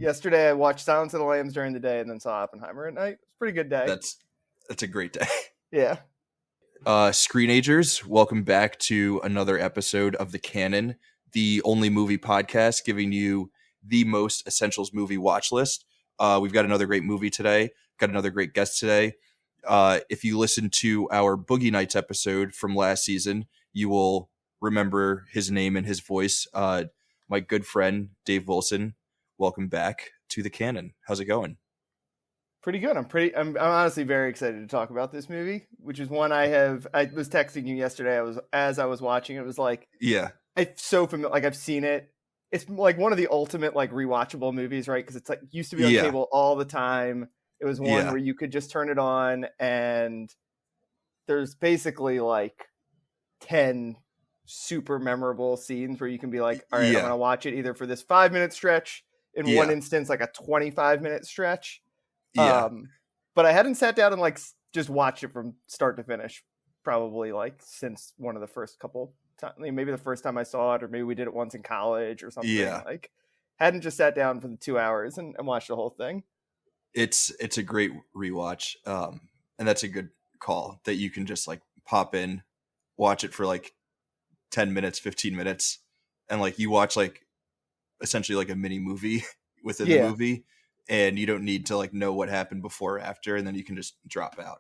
Yesterday I watched Silence of the Lambs during the day and then saw Oppenheimer at night. It's a pretty good day. That's a great day. Yeah. Screenagers, welcome back to another episode of the Canon, the only movie podcast giving you the most essentials movie watch list. We've got another great movie today. Got another great guest today. If you listen to our Boogie Nights episode from last season, you will remember his name and his voice. My good friend, Dave Wilson. Welcome back to the Canon. How's it going? Pretty good. I'm honestly very excited to talk about this movie, which is one I was texting you yesterday. As I was watching it was like, yeah, it's so familiar. Like I've seen it. It's like one of the ultimate like rewatchable movies, right? Because it's like used to be on cable all the time. It was one where you could just turn it on and there's basically like 10 super memorable scenes where you can be like, all right, I'm going to watch it either for this 5-minute stretch, in one instance, like a 25-minute stretch. Yeah. But I hadn't sat down and like just watched it from start to finish, probably like since one of the first couple times, maybe the first time I saw it, or maybe we did it once in college or something. Yeah. Like hadn't just sat down for the 2 hours and watched the whole thing. It's a great rewatch. And that's a good call that you can just like pop in, watch it for like 10 minutes, 15 minutes. And like you watch like essentially like a mini movie within the movie, and you don't need to like know what happened before or after, and then you can just drop out.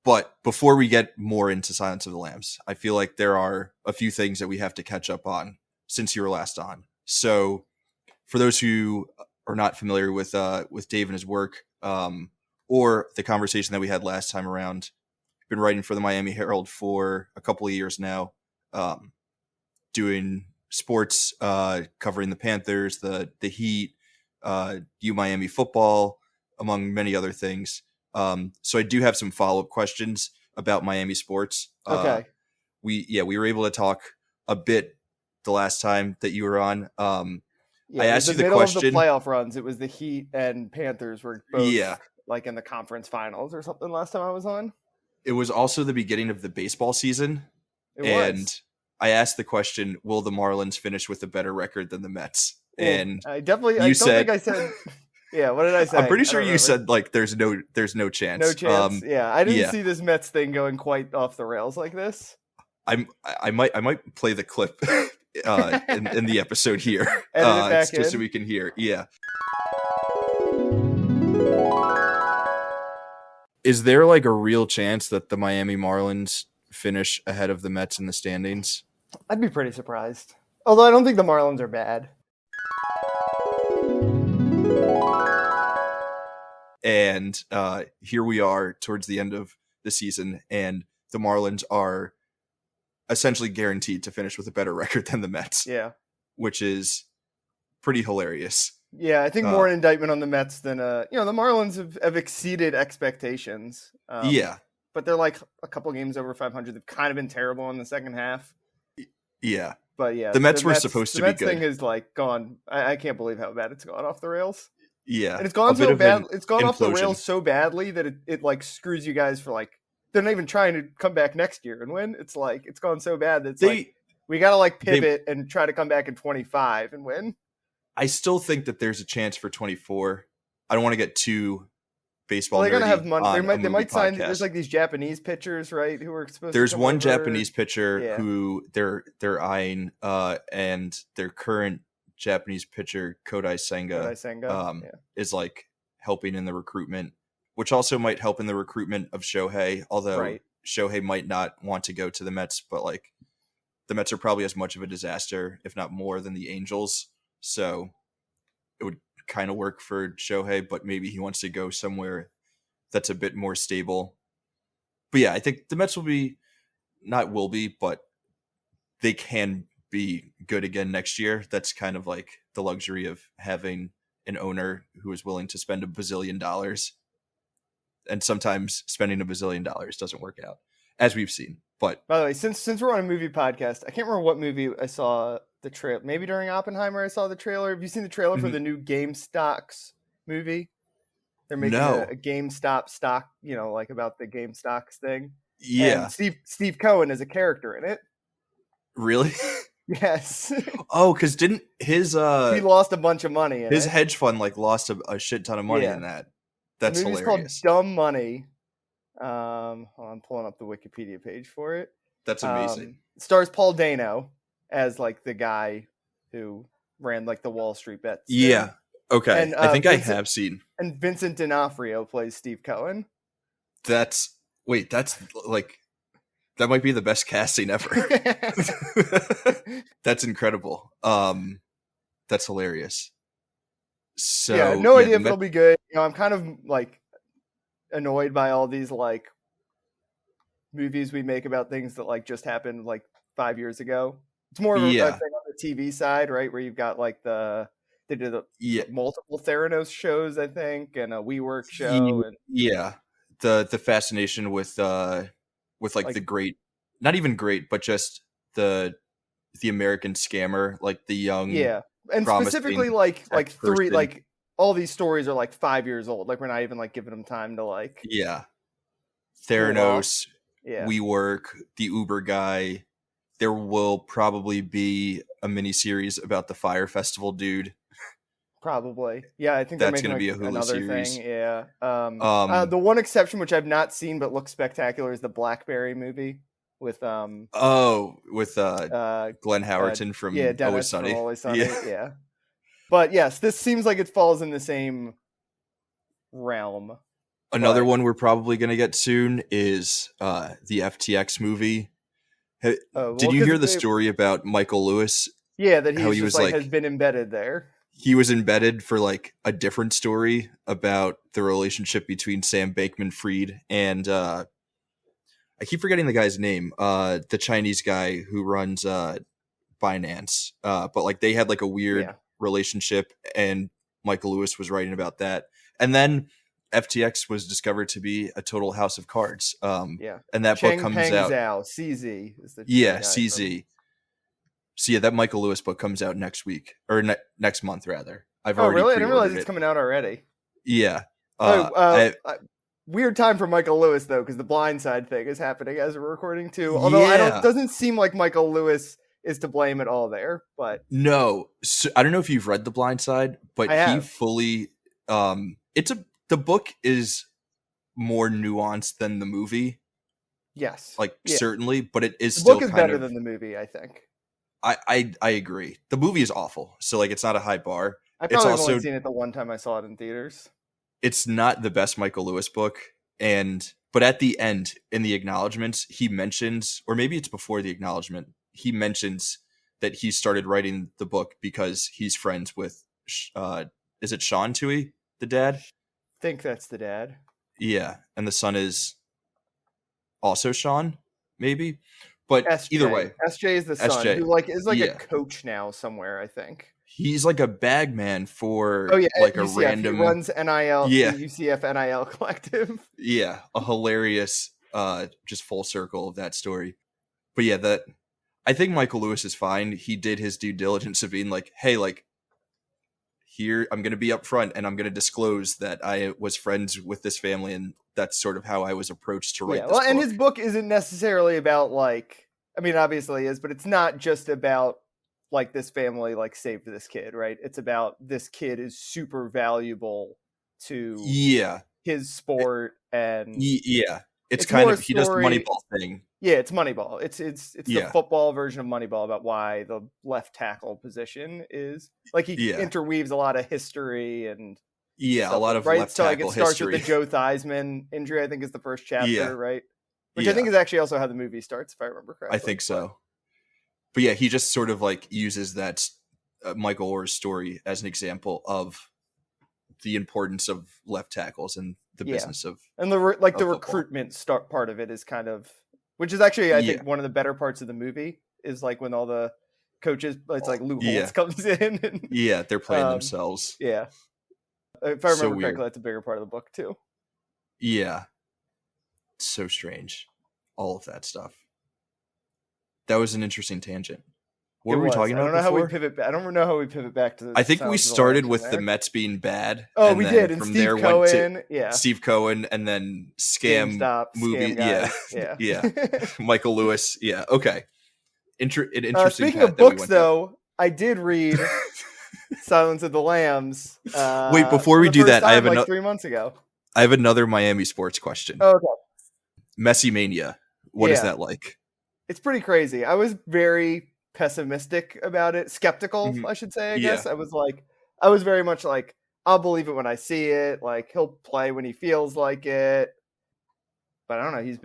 But before we get more into Silence of the Lambs, I feel like there are a few things that we have to catch up on since you were last on. So for those who are not familiar with Dave and his work, or the conversation that we had last time around, I've been writing for the Miami Herald for a couple of years now, doing sports, covering the Panthers, the Heat, Miami football, among many other things. So I do have some follow-up questions about Miami sports. Okay. We were able to talk a bit the last time that you were on. I asked you the middle question. Of the playoff runs, it was the Heat and Panthers were both like in the conference finals or something last time I was on. It was also the beginning of the baseball season. It was. I asked the question, will the Marlins finish with a better record than the Mets? And I don't think I said, what did I say? I'm pretty sure you said like, there's no chance. No chance. I didn't see this Mets thing going quite off the rails like this. I might play the clip in the episode here. Edit it back just so we can hear. Yeah. Is there like a real chance that the Miami Marlins finish ahead of the Mets in the standings? I'd be pretty surprised. Although I don't think the Marlins are bad. And here we are towards the end of the season, and the Marlins are essentially guaranteed to finish with a better record than the Mets. Yeah. Which is pretty hilarious. Yeah, I think more an indictment on the Mets than the Marlins have exceeded expectations. But they're like a couple games over 500. They've kind of been terrible in the second half. Yeah. But yeah, the Mets were supposed to be good. The Mets thing is like gone. I can't believe how bad it's gone off the rails. Yeah. And it's gone so bad. It's gone off the rails so badly that it like screws you guys for like, they're not even trying to come back next year and win. It's like, it's gone so bad that like, we got to like pivot and try to come back in 25 and win. I still think that there's a chance for 24. I don't want to get too baseball. They're gonna have money. They might sign. There's like these Japanese pitchers, right? Who are supposed. There's to one over. Japanese pitcher who they're eyeing, and their current Japanese pitcher Kodai Senga is like helping in the recruitment, which also might help in the recruitment of Shohei. Although Shohei might not want to go to the Mets, but like the Mets are probably as much of a disaster, if not more, than the Angels. So it would kind of work for Shohei, but maybe he wants to go somewhere that's a bit more stable. But yeah, I think the Mets but they can be good again next year. That's kind of like the luxury of having an owner who is willing to spend $1 bazillion. And sometimes spending $1 bazillion doesn't work out, as we've seen. But by the way, since we're on a movie podcast, I can't remember what movie I saw the trailer. Maybe during Oppenheimer, I saw the trailer. Have you seen the trailer for the new GameStocks movie? They're making a GameStop stock, like about the GameStocks thing. Yeah. And Steve Cohen is a character in it. Really? Yes. Oh, because didn't his he lost a bunch of money in his it. hedge fund like lost a shit ton of money in that. That's the movie's hilarious. called Dumb Money. I'm pulling up the Wikipedia page for it. That's amazing. It stars Paul Dano as like the guy who ran like the Wall Street bets. Yeah. Thing. Okay. And, I think I have seen. And Vincent D'Onofrio plays Steve Cohen. That's like, that might be the best casting ever. That's incredible. That's hilarious. So yeah, no idea if it'll be good. You know, I'm kind of like annoyed by all these like movies we make about things that like just happened like 5 years ago. It's more of a thing on the TV side, right? Where you've got like they did multiple Theranos shows, I think, and a WeWork show. And the fascination with like the great, not even great, but just the American scammer, like the young, and specifically like three, like all these stories are like 5 years old. Like we're not even like giving them time to like Theranos, WeWork, the Uber guy. There will probably be a mini series about the Fire Festival dude. Probably, yeah. I think that's going to be a Hulu another series. Thing. Yeah. The one exception which I've not seen but looks spectacular is the Blackberry movie with Glenn Howerton from Always Sunny. Yeah. But yes, this seems like it falls in the same realm. Another one we're probably going to get soon is the FTX movie. Did you hear the story about Michael Lewis? Yeah, that he was like has been embedded there. He was embedded for like a different story about the relationship between Sam Bankman-Fried and I keep forgetting the guy's name, the Chinese guy who runs Binance. But like they had like a weird relationship, and Michael Lewis was writing about that. And then FTX was discovered to be a total house of cards. And that book comes out. CZ is the CZ. So that Michael Lewis book comes out next week or next month rather. I've already. Really? I didn't realize it's coming out already. Yeah. Weird time for Michael Lewis though, because the Blind Side thing is happening as we're recording too. Although it doesn't seem like Michael Lewis is to blame at all there. But no, so, I don't know if you've read The Blind Side, but he fully. The book is more nuanced than the movie. Yes, certainly, but it is the still book is better than the movie. I think. I agree. The movie is awful, so like it's not a high bar. I probably only seen it the one time I saw it in theaters. It's not the best Michael Lewis book, but at the end in the acknowledgments, he mentions, or maybe it's before the acknowledgement, he mentions that he started writing the book because he's friends with, is it Sean Toohey, the dad? I think that's the dad. Yeah, and the son is also Sean, maybe. But SJ. Either way, SJ is the son who is a coach now somewhere, I think. He's like a bag man for a random. He runs NIL, UCF NIL collective. Yeah, a hilarious, just full circle of that story. But I think Michael Lewis is fine. He did his due diligence of being like, hey, like, here I'm going to be upfront and I'm going to disclose that I was friends with this family, and that's sort of how I was approached to write this book. And his book isn't necessarily about obviously it is, but it's not just about like this family like saved this kid, right? It's about this kid is super valuable to his sport, and it's kind of he does the Moneyball thing. Yeah, it's Moneyball. It's the football version of Moneyball about why the left tackle position is like he interweaves a lot of history and a lot of left tackle it starts history. with the Joe Theismann injury, I think is the first chapter, right? Which I think is actually also how the movie starts, if I remember correctly. I think so. But he just sort of like uses that Michael Orr's story as an example of the importance of left tackles and the business of and the recruitment part of it is kind of, which is actually I think one of the better parts of the movie is like when all the coaches, it's like Lou Holtz comes in and they're playing themselves. Yeah, if I remember correctly, that's a bigger part of the book too. Yeah, it's so strange, all of that stuff. That was an interesting tangent. What were we talking about? I don't know how we pivot back to. I think we started with the Mets being bad. Oh, we did. And from Steve Cohen, went to Steve Cohen, and then scam movie. Scam yeah. Michael Lewis. Yeah. Okay. interesting. Speaking of books, though, I did read Silence of the Lambs. Wait, before we do that, I have like 3 months ago. I have another Miami sports question. Oh, okay. Messi Mania. What is that like? It's pretty crazy. I was very pessimistic about it, skeptical, I should say. I guess I was very much like, I'll believe it when I see it. Like, he'll play when he feels like it. But I don't know. He's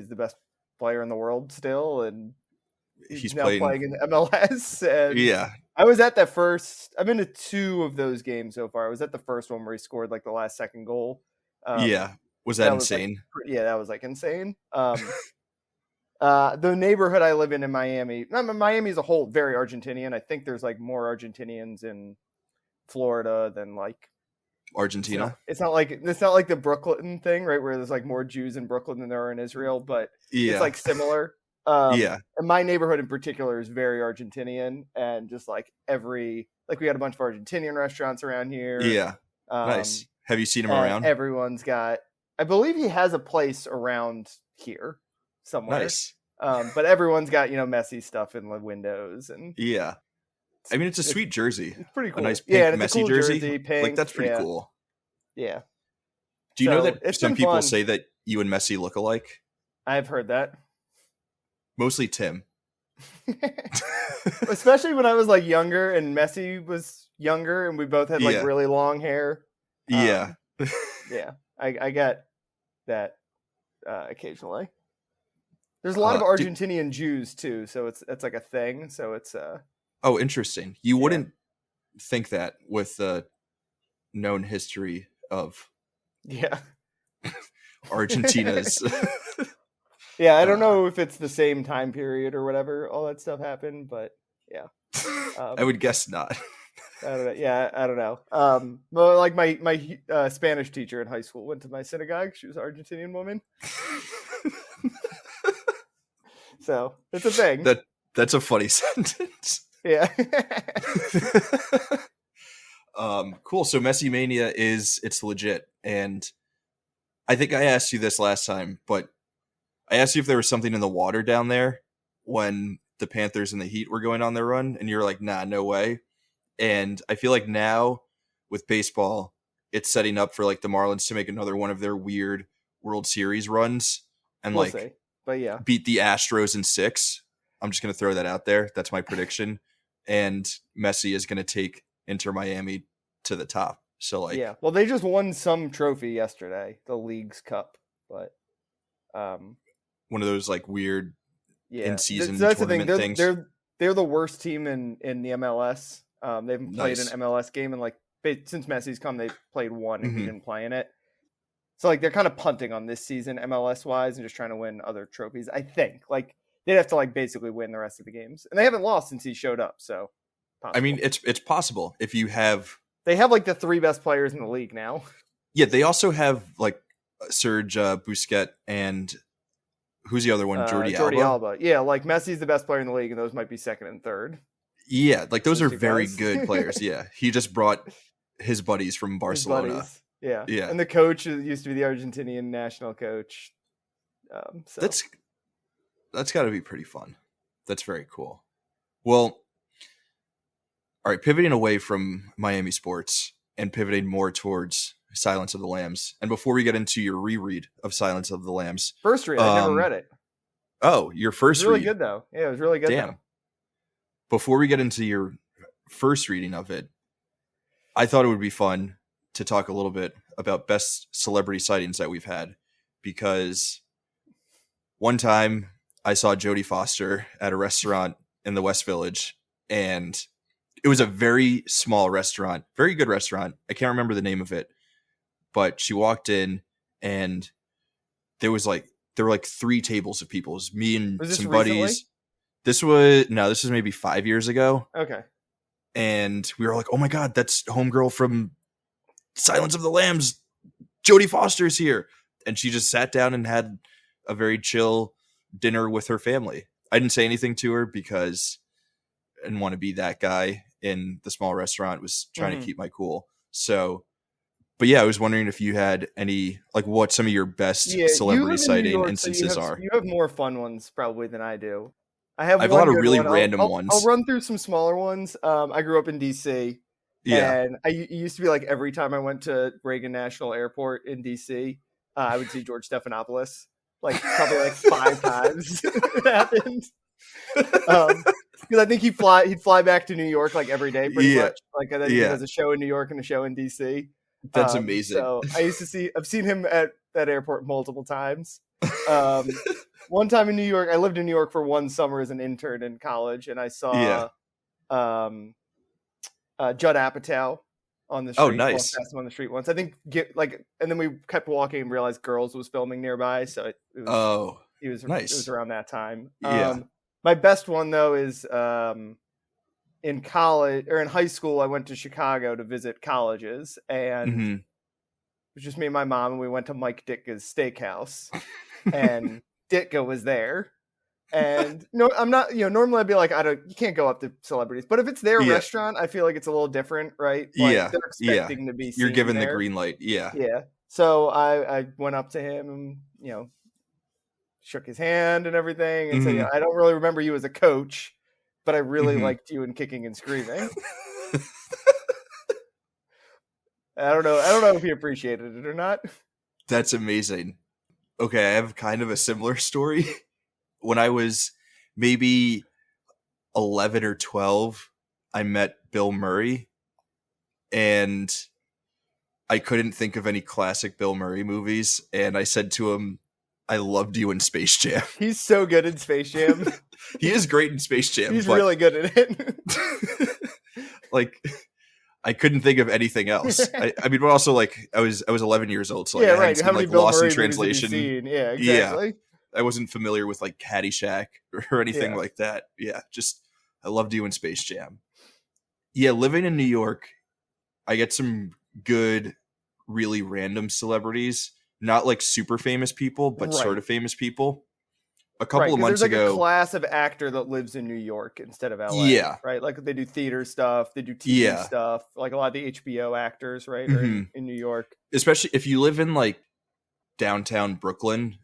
the best player in the world still, and he's now playing in MLS. And I was at that first. I've been to 2 of those games so far. I was at the first one where he scored like the last second goal. Was that insane? That was like insane. The neighborhood I live in Miami, Miami as a whole, very Argentinian. I think there's like more Argentinians in Florida than like Argentina. It's not like the Brooklyn thing, right? Where there's like more Jews in Brooklyn than there are in Israel, but it's like similar. And my neighborhood in particular is very Argentinian, and just like we got a bunch of Argentinian restaurants around here. Nice. Have you seen him around? Everyone's got. I believe he has a place around here somewhere. Nice. But everyone's got Messi stuff in the windows and. Yeah. I mean, it's a sweet jersey. It's pretty cool. A nice pink Messi cool jersey. Pink, like that's pretty cool. Yeah. Do you know that some people say that you and Messi look alike? I've heard that. Mostly Tim. Especially when I was like younger and Messi was younger and we both had like really long hair. Yeah. I get that occasionally. There's a lot of Argentinian Jews too, so it's like a thing. So it's Oh, interesting. You wouldn't think that with the known history of Argentina's. I don't know if it's the same time period or whatever all that stuff happened, but I would guess not. I don't know. Yeah, I don't know. Well, like my Spanish teacher in high school went to my synagogue. She was an Argentinian woman. So it's a thing. That's a funny sentence. Yeah. Cool. So Messi Mania it's legit. And I think I asked you this last time, but I asked you if there was something in the water down there when the Panthers and the Heat were going on their run. And you're like, nah, no way. And I feel like now with baseball, it's setting up for like the Marlins to make another one of their weird World Series runs and we'll see. But beat the Astros in 6. I'm just going to throw that out there. That's my prediction. And Messi is going to take Inter Miami to the top. So well, they just won some trophy yesterday, the League's Cup, but one of those like weird in-season that's tournament the things. They're the worst team in the MLS. They haven't played an MLS game, and like since Messi's come, they've played one and he didn't play in it. So like they're kind of punting on this season MLS wise and just trying to win other trophies. I think like they'd have to like basically win the rest of the games, and they haven't lost since he showed up. So possible. I mean, it's possible if you have. They have like the 3 best players in the league now. Yeah, they also have like Serge Busquets and who's the other one? Jordi Alba. Yeah, like Messi's the best player in the league, and those might be second and third. Yeah, like those are very good players. Yeah, he just brought his buddies from Barcelona. Yeah, and the coach used to be the Argentinian national coach. So. That's got to be pretty fun. That's very cool. Well, all right, pivoting away from Miami sports and pivoting more towards Silence of the Lambs. And before we get into your reread of Silence of the Lambs, first read, I never read it. Oh, your first read. It was really good though. Yeah, it was really good. Damn. Though. Before we get into your first reading of it, I thought it would be fun to talk a little bit about best celebrity sightings that we've had, because one time I saw Jodie Foster at a restaurant in the West Village, and it was a very small restaurant, very good restaurant. I can't remember the name of it, but she walked in and there were like 3 tables of people. It was me and some buddies. This was maybe 5 years ago. Okay. And we were like, oh my God, that's homegirl from Silence of the Lambs. Jodie Foster's here. And she just sat down and had a very chill dinner with her family. I didn't say anything to her because I didn't want to be that guy in the small restaurant. Was trying to keep my cool. So, but yeah, I was wondering if you had any, like, what some of your best celebrity sighting instances are. You have more fun ones probably than I do. I have a lot of really random ones. I'll run through some smaller ones. I grew up in DC. Yeah. And it used to be like every time I went to Reagan National Airport in DC, I would see George Stephanopoulos. Like probably like 5 times it happened. Because I think he'd fly back to New York like every day pretty much. Like and then he has a show in New York and a show in DC. That's amazing. So I've seen him at that airport multiple times. One time in New York, I lived in New York for one summer as an intern in college, and I saw Judd Apatow on the street. Oh, nice. Walked past him on the street once. I think and then we kept walking and realized Girls was filming nearby, so it was nice. It was around that time. My best one though is in college or in high school. I went to Chicago to visit colleges, and it was just me and my mom, and we went to Mike Ditka's Steakhouse, and Ditka was there. And no, I'm not, normally I'd be like, you can't go up to celebrities, but if it's their restaurant, I feel like it's a little different, right? Like, they're expecting to be seen. You're given there. the green light. Yeah. Yeah. So I went up to him and, shook his hand and everything and said, I don't really remember you as a coach, but I really liked you in Kicking and Screaming. I don't know if he appreciated it or not. That's amazing. Okay. I have kind of a similar story. When I was maybe 11 or 12, I met Bill Murray, and I couldn't think of any classic Bill Murray movies. And I said to him, I loved you in Space Jam. He's so good in Space Jam. He is great in Space Jam. He's really good at it. Like, I couldn't think of anything else. I mean, but also like I was 11 years old, so like, I hadn't seen, How many like, Bill Lost Murray in Translation? Yeah, exactly. Yeah. I wasn't familiar with like Caddyshack or anything like that. Yeah, just I loved you in Space Jam. Yeah, living in New York, I get some good, really random celebrities. Not like super famous people, but sort of famous people. A couple of months ago, there's like a class of actor that lives in New York instead of LA. Yeah, right. Like they do theater stuff, they do TV stuff. Like a lot of the HBO actors, right, are in New York. Especially if you live in like downtown Brooklyn.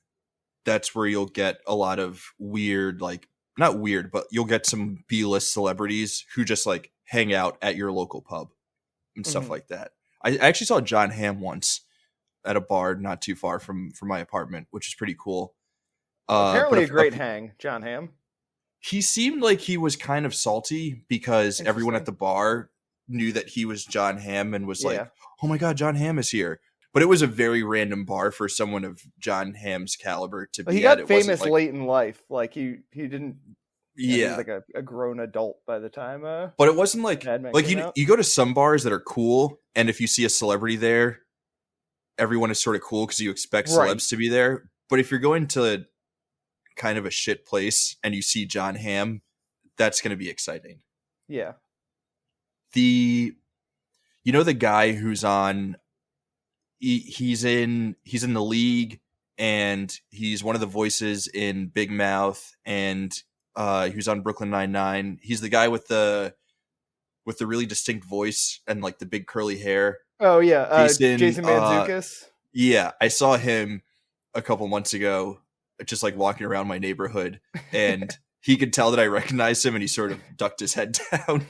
That's where you'll get a lot of weird, like not weird, but you'll get some B-list celebrities who just like hang out at your local pub and stuff like that. I actually saw John Hamm once at a bar not too far from my apartment, which is pretty cool. Apparently a great hang, John Hamm. He seemed like he was kind of salty because everyone at the bar knew that he was John Hamm and was like, oh my God, John Hamm is here. But it was a very random bar for someone of John Hamm's caliber to be at. He got famous late in life. Like he didn't. He was like a grown adult by the time. But it wasn't like you go to some bars that are cool, and if you see a celebrity there, everyone is sort of cool because you expect celebs to be there. But if you're going to kind of a shit place and you see John Hamm, that's going to be exciting. Yeah. The guy who's on. He's in the League, and he's one of the voices in Big Mouth, and he was on Brooklyn Nine-Nine. He's the guy with the really distinct voice and like the big curly hair. Oh yeah, Jason Mantzoukas. Yeah, I saw him a couple months ago, just like walking around my neighborhood, and he could tell that I recognized him, and he sort of ducked his head down.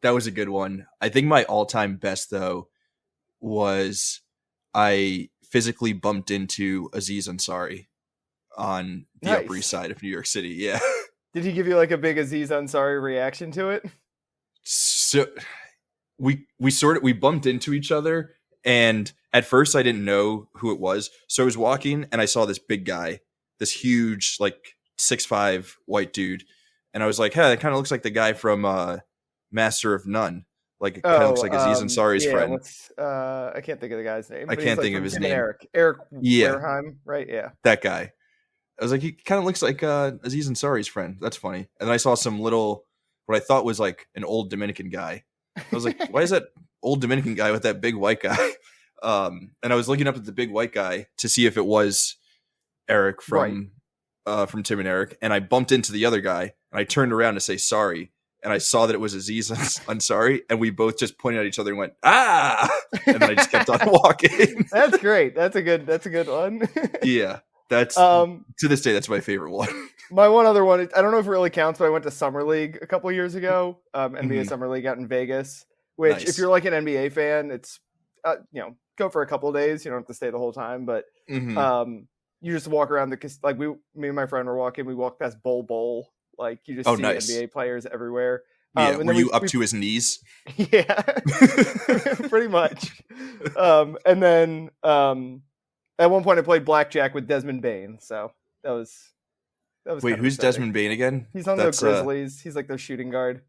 That was a good one. I think my all-time best though was I physically bumped into Aziz Ansari on the Upper East Side of New York City. Yeah. Did he give you like a big Aziz Ansari reaction to it? So we bumped into each other, and at first I didn't know who it was. So I was walking and I saw this big guy, this huge, like 6'5" white dude. And I was like, hey, that kind of looks like the guy from Master of None. Like it kind of looks like Aziz Ansari's friend. I can't think of the guy's name. I can't think of his name. Eric Wareheim, right? Yeah, that guy. I was like, he kind of looks like Aziz Ansari's friend. That's funny. And then I saw some little, what I thought was like an old Dominican guy. I was like, why is that old Dominican guy with that big white guy? And I was looking up at the big white guy to see if it was Eric from Tim and Eric. And I bumped into the other guy, and I turned around to say sorry. And I saw that it was Aziz Ansari, and we both just pointed at each other and went, ah! And then I just kept on walking. That's great. That's a good one. Yeah. That's to this day, that's my favorite one. My one other one, I don't know if it really counts, but I went to Summer League a couple years ago, NBA Summer League out in Vegas, which if you're like an NBA fan, it's, go for a couple of days. You don't have to stay the whole time, but you just walk around me and my friend were walking, we walked past Bowl. Like you just see NBA players everywhere. Yeah, were you up to his knees? Yeah, pretty much. And then at one point I played blackjack with Desmond Bain, so that was Wait, who's exciting. Desmond Bain again? He's on the Grizzlies. He's like their shooting guard.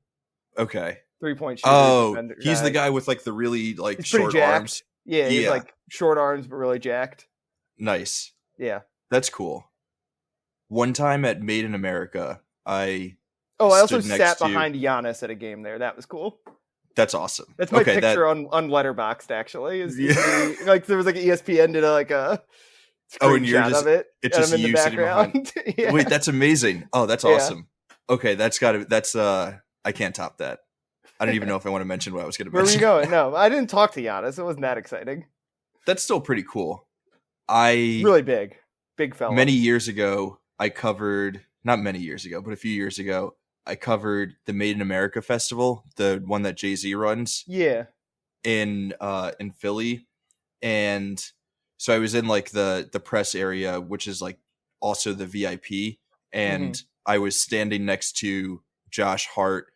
Okay. 3-point shooter. Oh, he's the guy with like the really like short arms. Yeah, he's like short arms but really jacked. Nice. Yeah. That's cool. One time at Made in America, I also sat behind Giannis at a game there. That was cool. That's awesome. That's my picture on Letterboxd actually. Like there was like ESPN did a and you're just of it. It's just in you the background. Yeah. Wait, that's amazing. Oh, that's awesome. Okay, that's I can't top that. I don't even know if I want to mention what I was going to mention. Where were you going? No, I didn't talk to Giannis. It wasn't that exciting. That's still pretty cool. Really big fella. Many years ago, not many years ago, but a few years ago, I covered the Made in America festival, the one that Jay-Z runs. Yeah. In Philly. And so I was in like the press area, which is like also the VIP. And I was standing next to Josh Hart,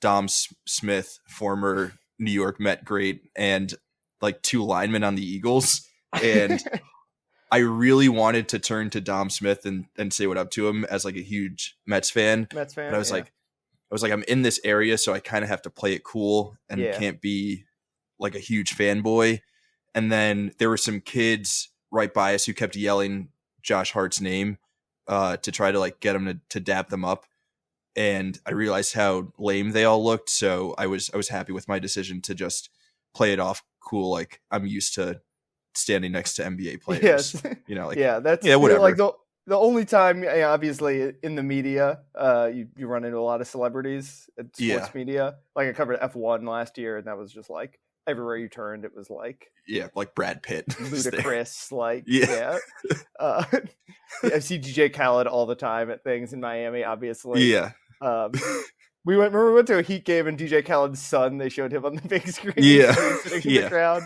Dom Smith, former New York Met great, and like 2 linemen on the Eagles. And I really wanted to turn to Dom Smith and say what up to him as like a huge Mets fan. But I was like, I'm in this area, so I kind of have to play it cool and can't be like a huge fanboy. And then there were some kids right by us who kept yelling Josh Hart's name to try to like get him to dap them up. And I realized how lame they all looked. So I was happy with my decision to just play it off cool. Like I'm used to standing next to NBA players. Yes. Whatever. Like the only time, obviously in the media, you run into a lot of celebrities at sports media. Like I covered F1 last year, and that was just like everywhere you turned, it was like like Brad Pitt, ludicrous. Like I see DJ Khaled all the time at things in Miami. Obviously, we went to a Heat game, and DJ Khaled's son. They showed him on the big screen. Sitting in the crowd.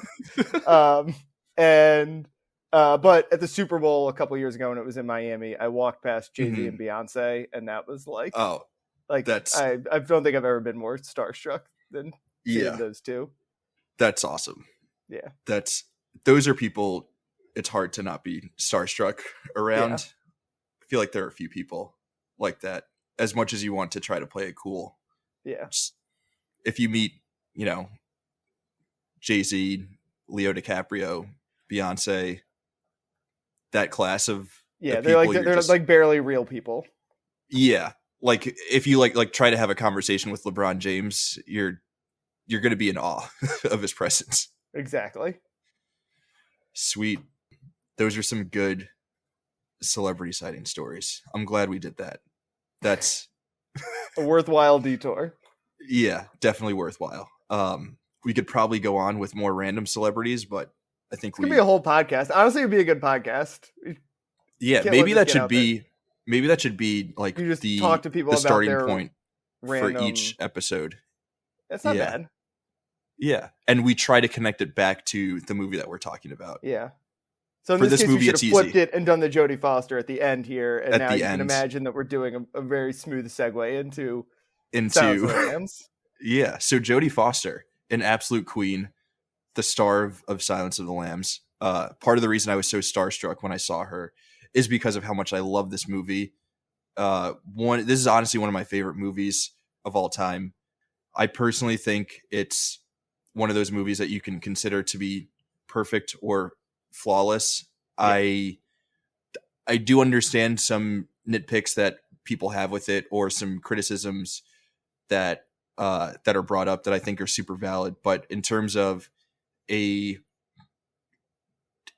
But at the Super Bowl a couple years ago when it was in Miami, I walked past Jay-Z and Beyonce, and that was like, I don't think I've ever been more starstruck than seeing those two. That's awesome. Yeah. Those are people it's hard to not be starstruck around. Yeah. I feel like there are a few people like that, as much as you want to try to play it cool. Yeah. Just, if you meet, Jay-Z, Leo DiCaprio, Beyonce, that class of they're like barely real people. Yeah. Like if you like try to have a conversation with LeBron James, you're going to be in awe of his presence. Exactly. Sweet. Those are some good celebrity sighting stories. I'm glad we did that. That's a worthwhile detour. Yeah, definitely worthwhile. We could probably go on with more random celebrities, but I think it could be a whole podcast. Honestly, it'd be a good podcast. Yeah, maybe that should be like you just talk to people the about starting their point random... for each episode. That's not bad. Yeah, and we try to connect it back to the movie that we're talking about. Yeah. So in this case, we should have flipped it and done the Jodie Foster at the end here, and now you can imagine that we're doing a very smooth segue into Silence of the Lambs. Yeah. So Jodie Foster, an absolute queen, the star of Silence of the Lambs. Part of the reason I was so starstruck when I saw her is because of how much I love this movie. This is honestly one of my favorite movies of all time. I personally think it's one of those movies that you can consider to be perfect or flawless. Yeah. I do understand some nitpicks that people have with it, or some criticisms that are brought up that I think are super valid. But in terms of an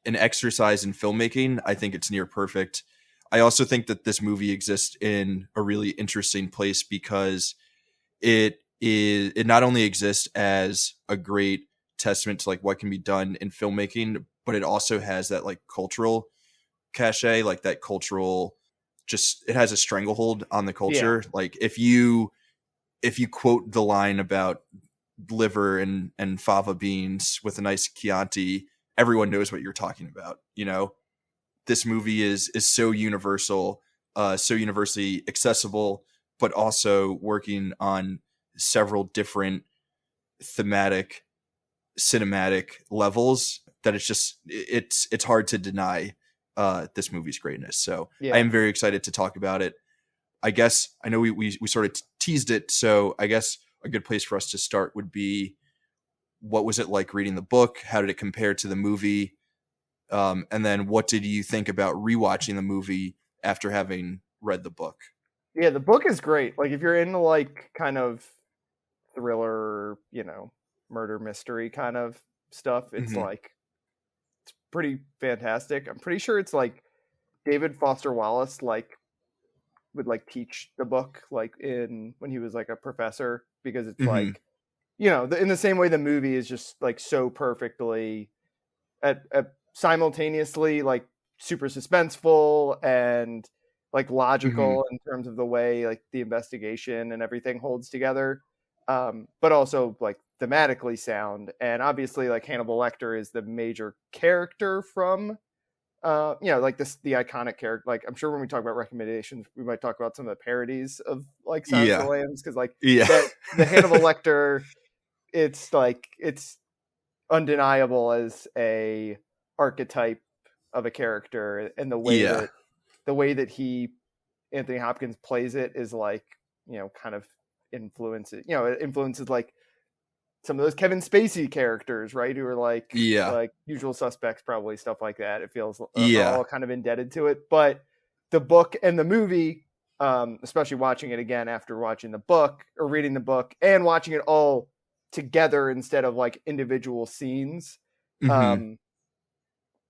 exercise in filmmaking, I think it's near perfect. I also think that this movie exists in a really interesting place because it not only exists as a great testament to like what can be done in filmmaking, but it also has that like cultural cachet, like that cultural it has a stranglehold on the culture. Yeah. Like if you quote the line about liver and fava beans with a nice Chianti, everyone knows what you're talking about. This movie is so universal, so universally accessible, but also working on several different thematic, cinematic levels that it's hard to deny this movie's greatness. So I am very excited to talk about it. I guess I know we sort of teased it, so I guess a good place for us to start would be, what was it like reading the book? How did it compare to the movie? And then what did you think about rewatching the movie after having read the book? Yeah, the book is great. Like if you're into like kind of thriller, murder mystery kind of stuff, it's like, it's pretty fantastic. I'm pretty sure it's like David Foster Wallace would teach the book when he was like a professor, because it's like, in the same way the movie is just like so perfectly at simultaneously like super suspenseful and like logical in terms of the way like the investigation and everything holds together, but also like thematically sound. And obviously like Hannibal Lecter is the major character from like the iconic character. Like I'm sure when we talk about recommendations, we might talk about some of the parodies of like Silence of the Lambs, because like the Hannibal Lecter, it's undeniable as a archetype of a character, and the way that Anthony Hopkins plays it is like, kind of influences like some of those Kevin Spacey characters, right? Who are like Usual Suspects, probably, stuff like that. It feels all kind of indebted to it. But the book and the movie, especially watching it again after watching the book or reading the book and watching it all together instead of like individual scenes,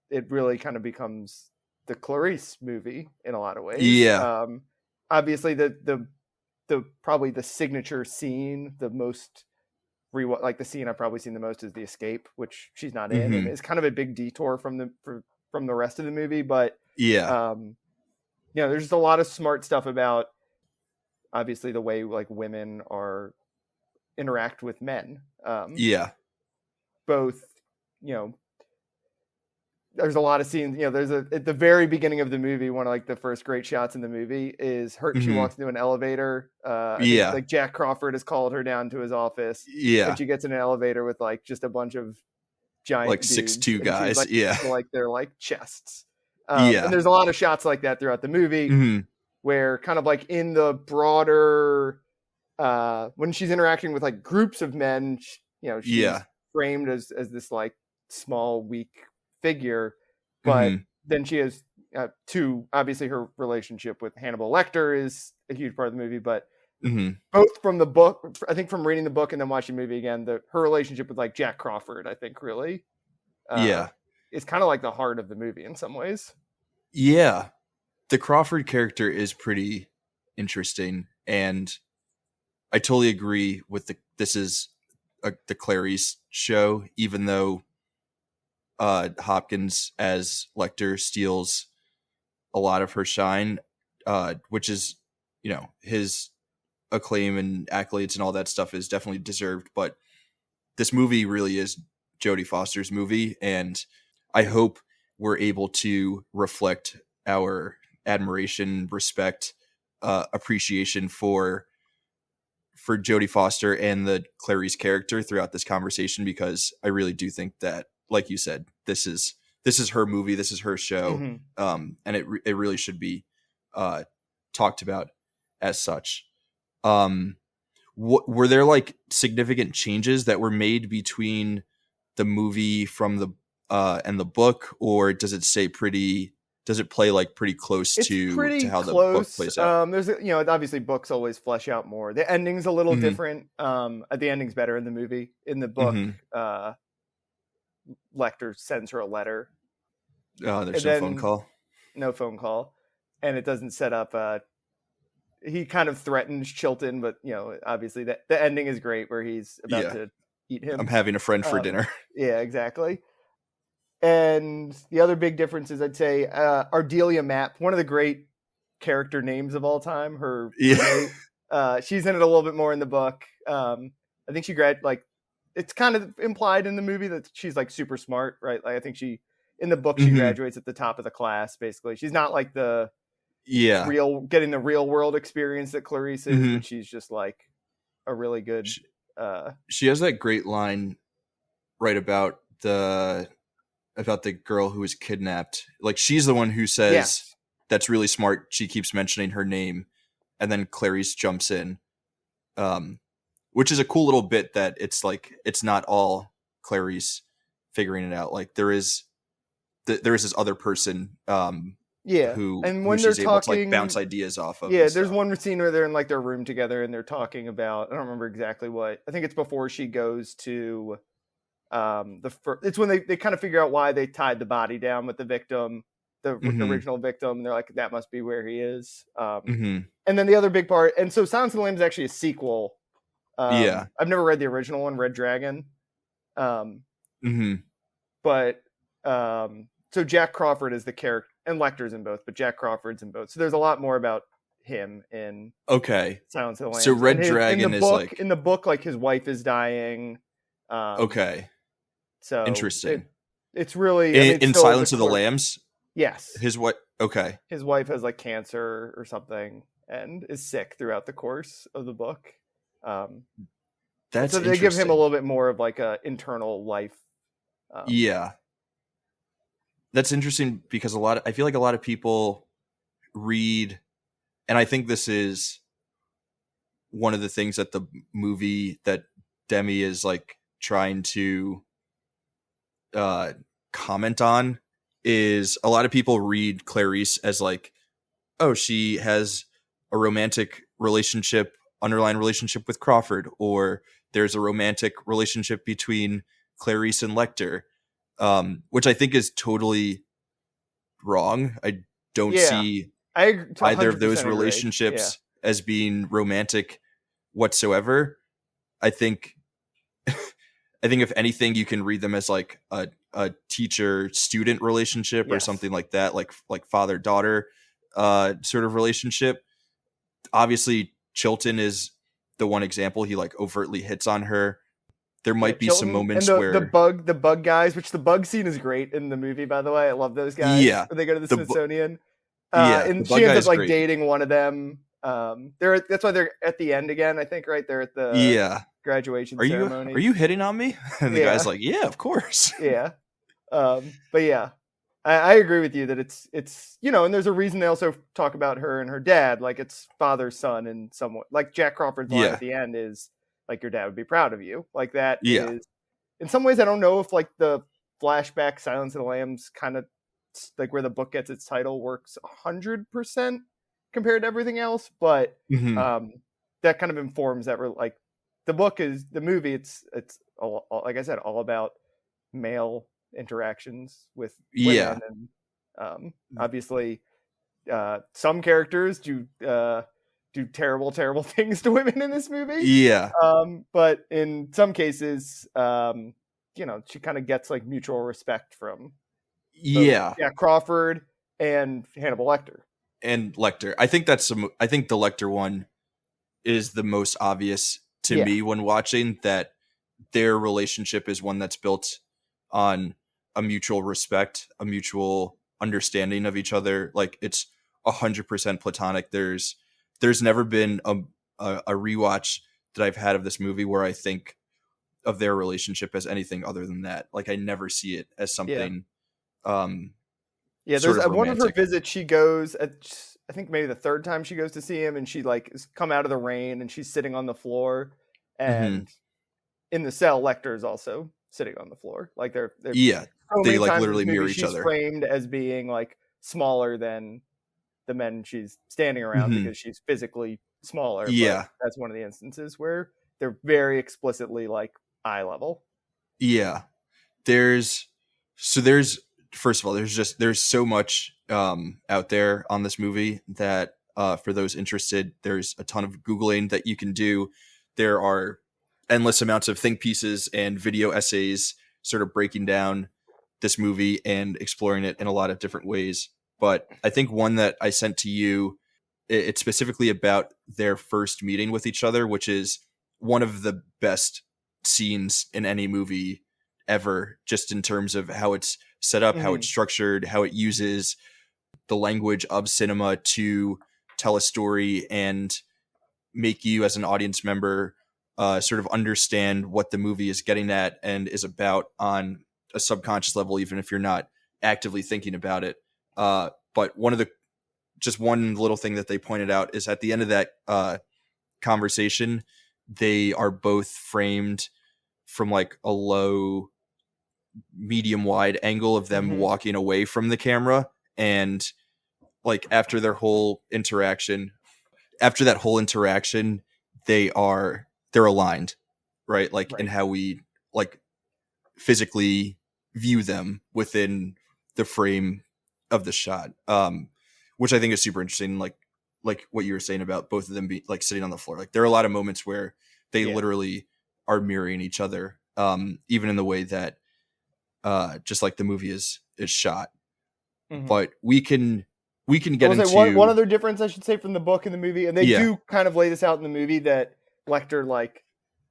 it really kind of becomes the Clarice movie in a lot of ways. Obviously the probably the signature scene, the most like the scene I've probably seen the most is the escape, which she's not in, and it's kind of a big detour from the rest of the movie. But there's just a lot of smart stuff about obviously the way like women interact with men. Both, there's a lot of scenes, there's at the very beginning of the movie, one of like the first great shots in the movie is her. She walks into an elevator. I think, like Jack Crawford has called her down to his office. And she gets in an elevator with like just a bunch of giant like 6'2" guys. Like they're like chests. And there's a lot of shots like that throughout the movie, where kind of like in the broader, when she's interacting with like groups of men, she's framed as this like small, weak figure, but then she has obviously her relationship with Hannibal Lecter is a huge part of the movie, but both from the book, I think from reading the book and then watching the movie again, her relationship with like Jack Crawford, I think really is kind of like the heart of the movie in some ways. The Crawford character is pretty interesting, and I totally agree with this is the Clarice show, even though Hopkins as Lecter steals a lot of her shine, which is, his acclaim and accolades and all that stuff is definitely deserved. But this movie really is Jodie Foster's movie, and I hope we're able to reflect our admiration, respect, appreciation for Jodie Foster and the Clarice character throughout this conversation, because I really do think that, like you said, this is her movie, this is her show, and it really should be talked about as such. Were there like significant changes that were made between the movie from the and the book, or does it play like pretty close to how the book plays out? There's obviously books always flesh out more. The ending's a little different. The ending's better in the movie. In the book, Lecter sends her a letter. There's no phone call. No phone call, and it doesn't set up. He kind of threatens Chilton, but obviously the ending is great, where he's about to eat him. I'm having a friend for dinner. Yeah, exactly. And the other big difference is, I'd say, Ardelia Mapp, one of the great character names of all time. Her she's in it a little bit more in the book. I think she it's kind of implied in the movie that she's like super smart, right? Like I think in the book she graduates at the top of the class. Basically, she's not like the getting the real world experience that Clarice is, but she's just like a really good. She has that great line right about the girl who was kidnapped. Like she's the one who says that's really smart. She keeps mentioning her name, and then Clarice jumps in, which is a cool little bit that it's like it's not all Clarice figuring it out. Like there is this other person who when she's they're able talking, to like bounce ideas off of. Yeah, there's one scene where they're in like their room together and they're talking about, I don't remember exactly what. I think it's before she goes to it's when they kind of figure out why they tied the body down with the victim, the original victim, and they're like, that must be where he is. And then the other big part, and so Silence of the Lambs is actually a sequel. I've never read the original one, Red Dragon. But so Jack Crawford is the character, and Lecter's in both, but Jack Crawford's in both. So there's a lot more about him in Silence of the Lambs. So Red Dragon is like in the book, like his wife is dying. So interesting. It's really in Silence of the Lambs. Yes, his wife has like cancer or something and is sick throughout the course of the book. That's so they give him a little bit more of like a internal life. That's interesting because I feel like a lot of people read, and I think this is one of the things that the movie that Demi is like trying to comment on is a lot of people read Clarice as like, oh, she has a romantic underlying relationship with Crawford, or there's a romantic relationship between Clarice and Lecter, which I think is totally wrong. I don't see either of those relationships as being romantic whatsoever. I think if anything, you can read them as like a teacher-student relationship or something like that, like father-daughter sort of relationship. Obviously, Chilton is the one example. He like overtly hits on her. There might be Chilton, some moments where the bug guys, which the bug scene is great in the movie, by the way. I love those guys. Yeah, when they go to the Smithsonian. And she ends up like dating one of them. That's why they're at the end again, I think, right? They're at the graduation ceremony. Are you hitting on me? And the guy's like, yeah, of course. Yeah. But yeah, I agree with you that it's and there's a reason they also talk about her and her dad, like it's father son, and somewhat like Jack Crawford's line at the end is like, your dad would be proud of you, like that. Is in some ways, I don't know if like the flashback Silence of the Lambs kind of like where the book gets its title works 100% compared to everything else, but that kind of informs that like the movie it's all, like I said, all about male interactions with women, and obviously some characters do terrible things to women in this movie, but in some cases she kind of gets like mutual respect from Crawford and Hannibal Lecter. I think I think the Lecter one is the most obvious to me when watching, that their relationship is one that's built on a mutual respect, a mutual understanding of each other. Like it's 100% platonic. There's never been a rewatch that I've had of this movie where I think of their relationship as anything other than that. Like I never see it as something. There's one of her visits. She goes I think maybe the third time she goes to see him, and she like has come out of the rain and she's sitting on the floor, and in the cell, Lecter is also sitting on the floor. Like they're they like literally mirror each other. Framed as being like smaller than the men she's standing around because she's physically smaller. But that's one of the instances where they're very explicitly like eye level. There's first of all, there's so much out there on this movie that for those interested, there's a ton of Googling that you can do. There are endless amounts of think pieces and video essays sort of breaking down this movie and exploring it in a lot of different ways. But I think one that I sent to you it's specifically about their first meeting with each other, which is one of the best scenes in any movie ever, just in terms of how it's set up, how it's structured, how it uses the language of cinema to tell a story and make you as an audience member sort of understand what the movie is getting at and is about on a subconscious level, even if you're not actively thinking about it. But one little thing that they pointed out is at the end of that conversation, they are both framed from like a low, medium wide angle of them walking away from the camera. And like after that whole interaction, they're aligned, right? Like in how we like physically view them within the frame of the shot, which I think is super interesting. Like what you were saying about both of them be like sitting on the floor. Like there are a lot of moments where they literally are mirroring each other, even in the way that just like the movie is shot. But we can get into one other difference, I should say, from the book and the movie, and they do kind of lay this out in the movie that Lecter, like,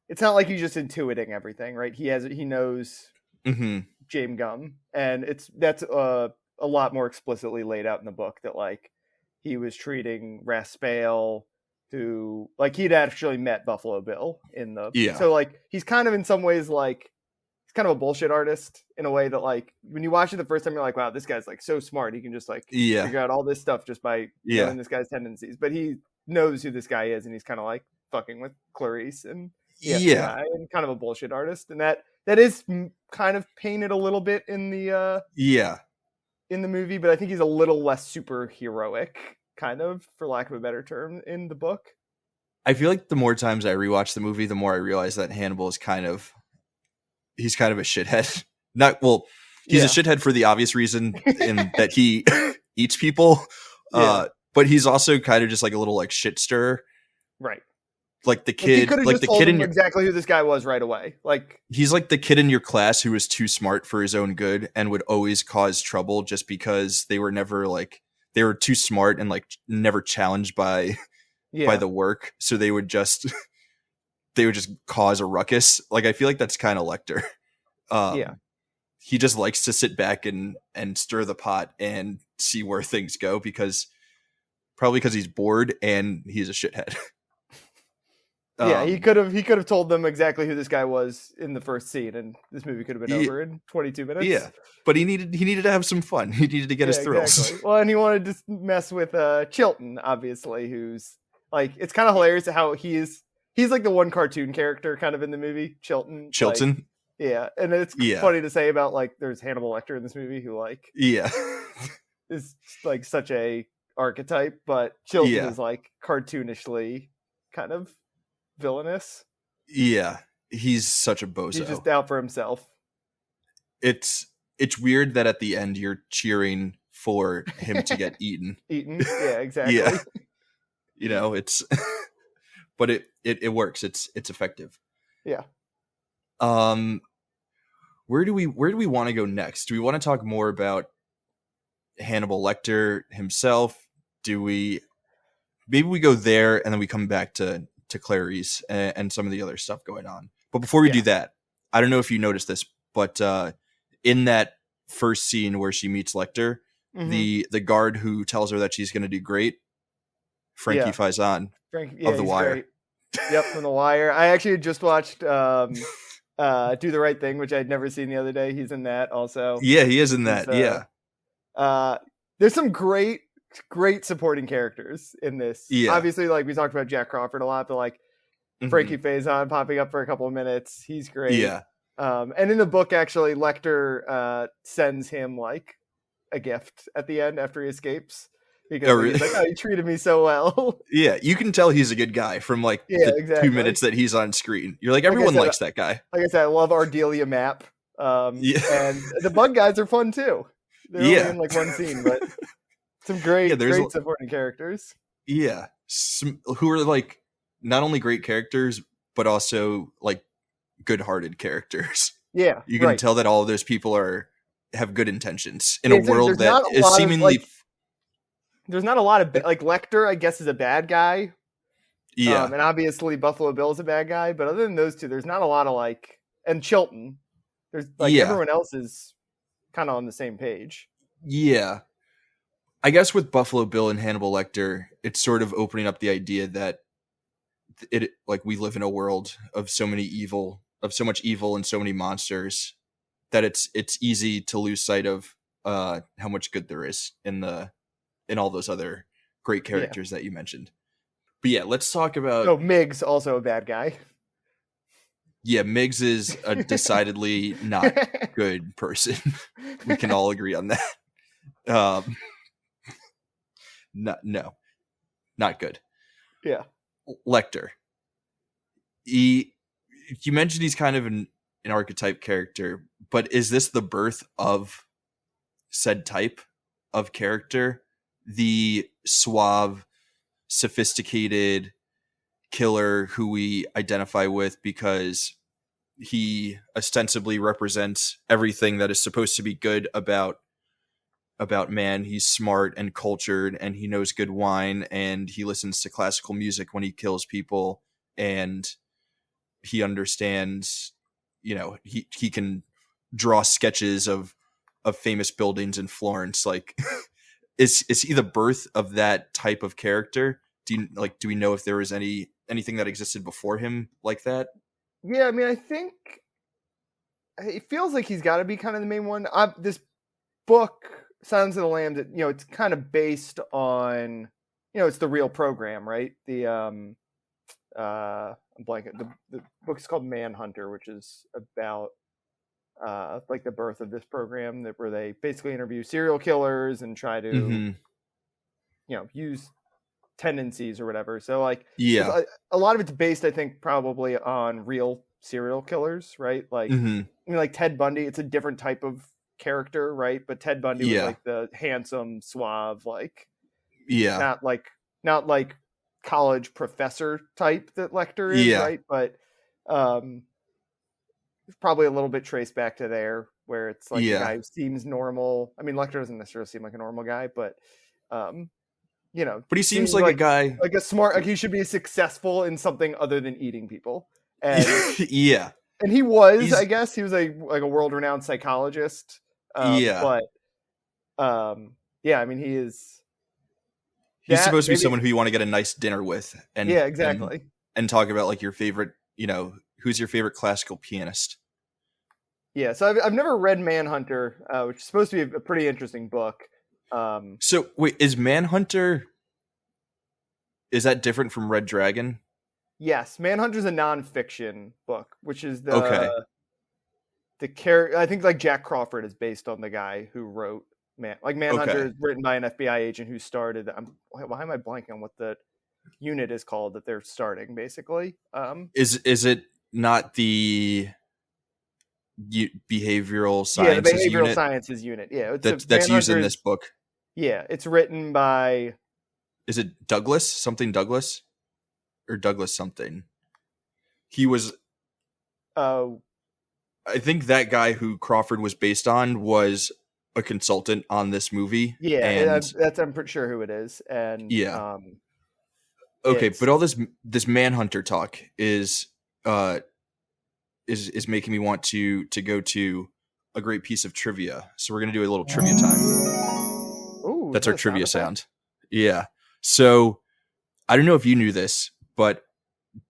it's not like he's just intuiting everything, right? He knows James Gumb, and that's a lot more explicitly laid out in the book that like he was treating Raspail, who like he'd actually met Buffalo Bill in the so like he's kind of in some ways like he's kind of a bullshit artist in a way that like when you watch it the first time you're like, wow, this guy's like so smart, he can just like figure out all this stuff just by knowing this guy's tendencies, but he knows who this guy is and he's kind of like fucking with Clarice and and kind of a bullshit artist, and that is kind of painted a little bit in the in the movie, but I think he's a little less superheroic, kind of, for lack of a better term, in the book. I feel like the more times I rewatch the movie, the more I realize that Hannibal is he's kind of a shithead. He's a shithead for the obvious reason in that he eats people, but he's also kind of just like a little like shit stirrer, right? Like the kid, like the kid in your exactly who this guy was right away. Like he's like the kid in your class who was too smart for his own good and would always cause trouble just because they were too smart and like never challenged by the work. So they would just cause a ruckus. Like I feel like that's kind of Lecter. He just likes to sit back and stir the pot and see where things go probably because he's bored and he's a shithead. He could have told them exactly who this guy was in the first scene, and this movie could have been over in 22 minutes. Yeah, but he needed to have some fun. He needed to get his thrills. Exactly. Well, and he wanted to mess with Chilton, obviously, who's like, it's kind of hilarious how he's like the one cartoon character kind of in the movie. Chilton. Like, and it's funny to say about like there's Hannibal Lecter in this movie who like is like such a archetype, but Chilton is like cartoonishly kind of villainous. He's such a bozo. He's just out for himself. It's weird that at the end you're cheering for him to get eaten. Yeah, exactly. You know, it's but it works. It's effective. Where do we want to go next? Do we want to talk more about Hannibal Lecter himself? Maybe we go there and then we come back to Clarice and some of the other stuff going on. But before we do that, I don't know if you noticed this, but in that first scene where she meets Lecter, the guard who tells her that she's going to do great, Frankie Faison of The Wire. Great. Yep, from The Wire. I actually just watched Do the Right Thing, which I'd never seen the other day. He's in that also. Yeah, he is in that. There's some great supporting characters in this. Obviously, like we talked about Jack Crawford a lot, but like Frankie Faison popping up for a couple of minutes, he's great. And in the book, actually, Lecter sends him like a gift at the end after he escapes because he's like, "Oh, you treated me so well." Yeah, you can tell he's a good guy from like the 2 minutes that he's on screen. You're like, everyone likes that guy. Like I said, I love Ardelia Mapp, and the bug guys are fun too. They're only in like one scene, but. Some great supporting characters. Yeah. Who are like not only great characters, but also like good-hearted characters. Yeah. You can tell that all of those people have good intentions in a world that is seemingly there's not a lot of like Lecter, I guess, is a bad guy. Yeah. And obviously Buffalo Bill is a bad guy, but other than those two, there's not a lot of like, and Chilton, there's like everyone else is kind of on the same page. Yeah. I guess with Buffalo Bill and Hannibal Lecter, it's sort of opening up the idea that it like we live in a world of so much evil and so many monsters that it's easy to lose sight of how much good there is in all those other great characters that you mentioned. But yeah, let's talk about... Oh, Miggs, also a bad guy. Yeah, Miggs is a decidedly not good person. We can all agree on that. Not good. Yeah. Lecter. You mentioned he's kind of an archetype character, but is this the birth of said type of character? The suave, sophisticated killer who we identify with because he ostensibly represents everything that is supposed to be good about man. He's smart and cultured, and he knows good wine, and he listens to classical music when he kills people, and he understands, he can draw sketches of famous buildings in Florence. Like, is he the birth of that type of character? Do we know if there was anything that existed before him like that? Yeah, I mean, I think it feels like he's got to be kind of the main one. This book, Silence of the Lambs, it's kind of based on, it's the real program, right? The I'm blanking. The book is called Manhunter, which is about like the birth of this program where they basically interview serial killers and try to, use tendencies or whatever. So like, a lot of it's based, I think, probably on real serial killers, right? Like, I mean, like Ted Bundy, it's a different type of character, right? But Ted Bundy was like the handsome, suave, like, not like college professor type that Lecter is, right? But it's probably a little bit traced back to there, where it's like the guy who seems normal. I mean, Lecter doesn't necessarily seem like a normal guy, but but he seems like a guy, like a smart, like he should be successful in something other than eating people. And and he was, I guess, he was a world-renowned psychologist. But I mean, he is. He's supposed to be someone who you want to get a nice dinner with, and exactly, and talk about like your favorite, who's your favorite classical pianist. Yeah, so I've never read Manhunter, which is supposed to be a pretty interesting book. So wait, is Manhunter, is that different from Red Dragon? Yes, Manhunter is a nonfiction book, which is the character. I think like Jack Crawford is based on the guy who wrote Manhunter is written by an FBI agent who started. Why am I blanking on what the unit is called that they're starting? Basically, is it not the behavioral sciences? Yeah, the behavioral sciences unit. Yeah, that's used in this book. Yeah, it's written by. Is it Douglas? Something Douglas? Or Douglas something? He was. I think that guy who Crawford was based on was a consultant on this movie. Yeah, and that's I'm pretty sure who it is. And okay, but all this Manhunter talk is making me want to go to a great piece of trivia. So we're gonna do a little trivia time. Ooh, that's our trivia sound. Yeah. So I don't know if you knew this, but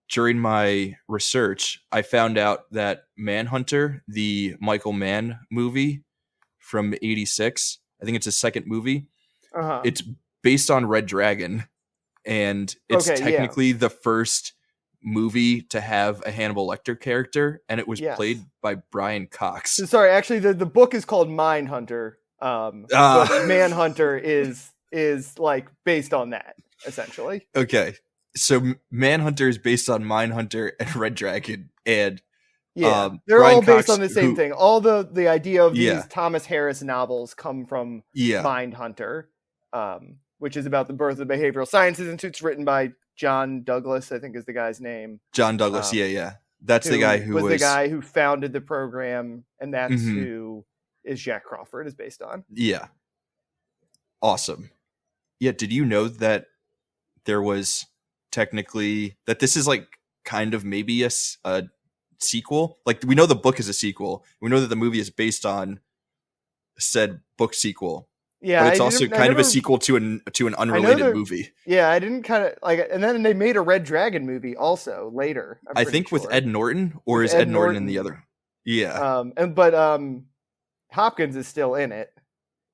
during my research, I found out that Manhunter, the Michael Mann movie from '86, I think it's his second movie. It's based on Red Dragon, and it's technically the first movie to have a Hannibal Lecter character, and it was played by Brian Cox. So, sorry, actually, the book is called Mindhunter. But Manhunter is like based on that, essentially. Okay. So Manhunter is based on Mindhunter and Red Dragon, and they're Brian all based Cox, on the same thing. All the idea of these Thomas Harris novels come from Mindhunter, which is about the birth of the Behavioral Sciences Institute. It's written by John Douglas, I think is the guy's name. John Douglas, that's the guy who was the guy who founded the program, and that's who is Jack Crawford is based on. Yeah, awesome. Yeah, did you know that there was technically that this is like kind of maybe a sequel? Like, we know the book is a sequel. We know that the movie is based on said book sequel. Yeah, but it's also kind of a sequel to an unrelated movie. Yeah, I didn't kind of like, and then they made a Red Dragon movie also later. I think with Ed Norton, or is Ed Norton in the other? Yeah. But Hopkins is still in it.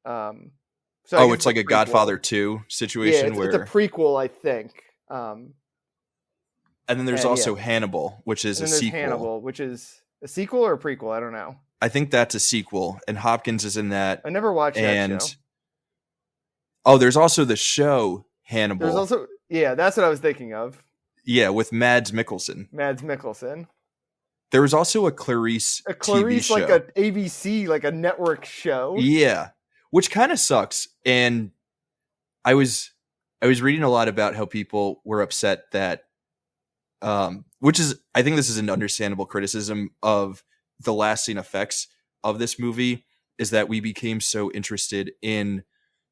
So it's like a Godfather 2 situation. Yeah, it's a prequel, I think. And then there's also Hannibal, which is a sequel. Hannibal, which is a sequel or a prequel, I don't know. I think that's a sequel, and Hopkins is in that. I never watched that show. Oh, there's also the show Hannibal. There's also, that's what I was thinking of. Yeah, with Mads Mikkelsen. There was also a Clarice TV show. Like a ABC, like a network show. Yeah, which kind of sucks. And I was reading a lot about how people were upset that, which is, I think this is an understandable criticism of the lasting effects of this movie, is that we became so interested in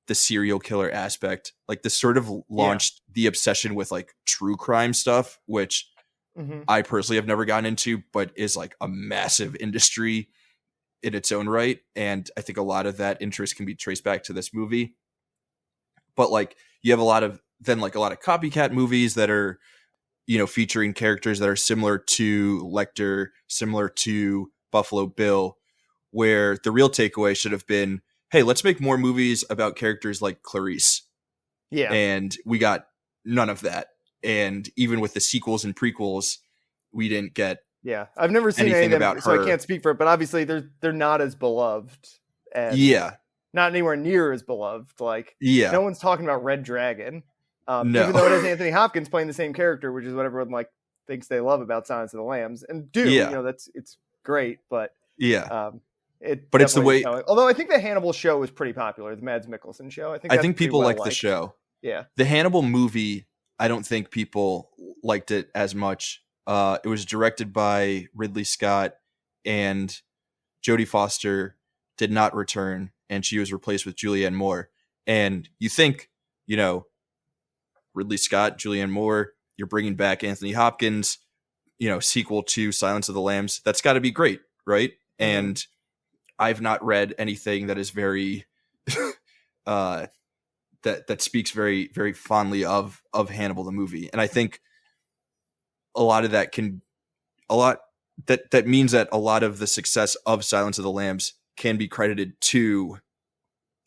the serial killer aspect. Like, this sort of launched the obsession with like true crime stuff, which I personally have never gotten into, but is like a massive industry in its own right. And I think a lot of that interest can be traced back to this movie. But like, you have a lot of copycat movies that are, featuring characters that are similar to Lecter, similar to Buffalo Bill, where the real takeaway should have been, hey, let's make more movies about characters like Clarice. Yeah. And we got none of that. And even with the sequels and prequels, we didn't get I've never seen anything about her, so I can't speak for it, but obviously they're not as beloved. And not anywhere near as beloved. Like, no one's talking about Red Dragon. No. Even though it has Anthony Hopkins playing the same character, which is what everyone like thinks they love about Silence of the Lambs. And it's great, but it's the way. Although I think the Hannibal show was pretty popular, the Mads Mikkelsen show. I think people liked the show. Yeah, the Hannibal movie, I don't think people liked it as much. It was directed by Ridley Scott, and Jodie Foster did not return, and she was replaced with Julianne Moore. And you think, Ridley Scott, Julianne Moore, you're bringing back Anthony Hopkins, sequel to Silence of the Lambs. That's got to be great, right? Mm-hmm. And I've not read anything that is very that speaks very, very fondly of Hannibal the movie. And I think a lot of that that means that a lot of the success of Silence of the Lambs can be credited to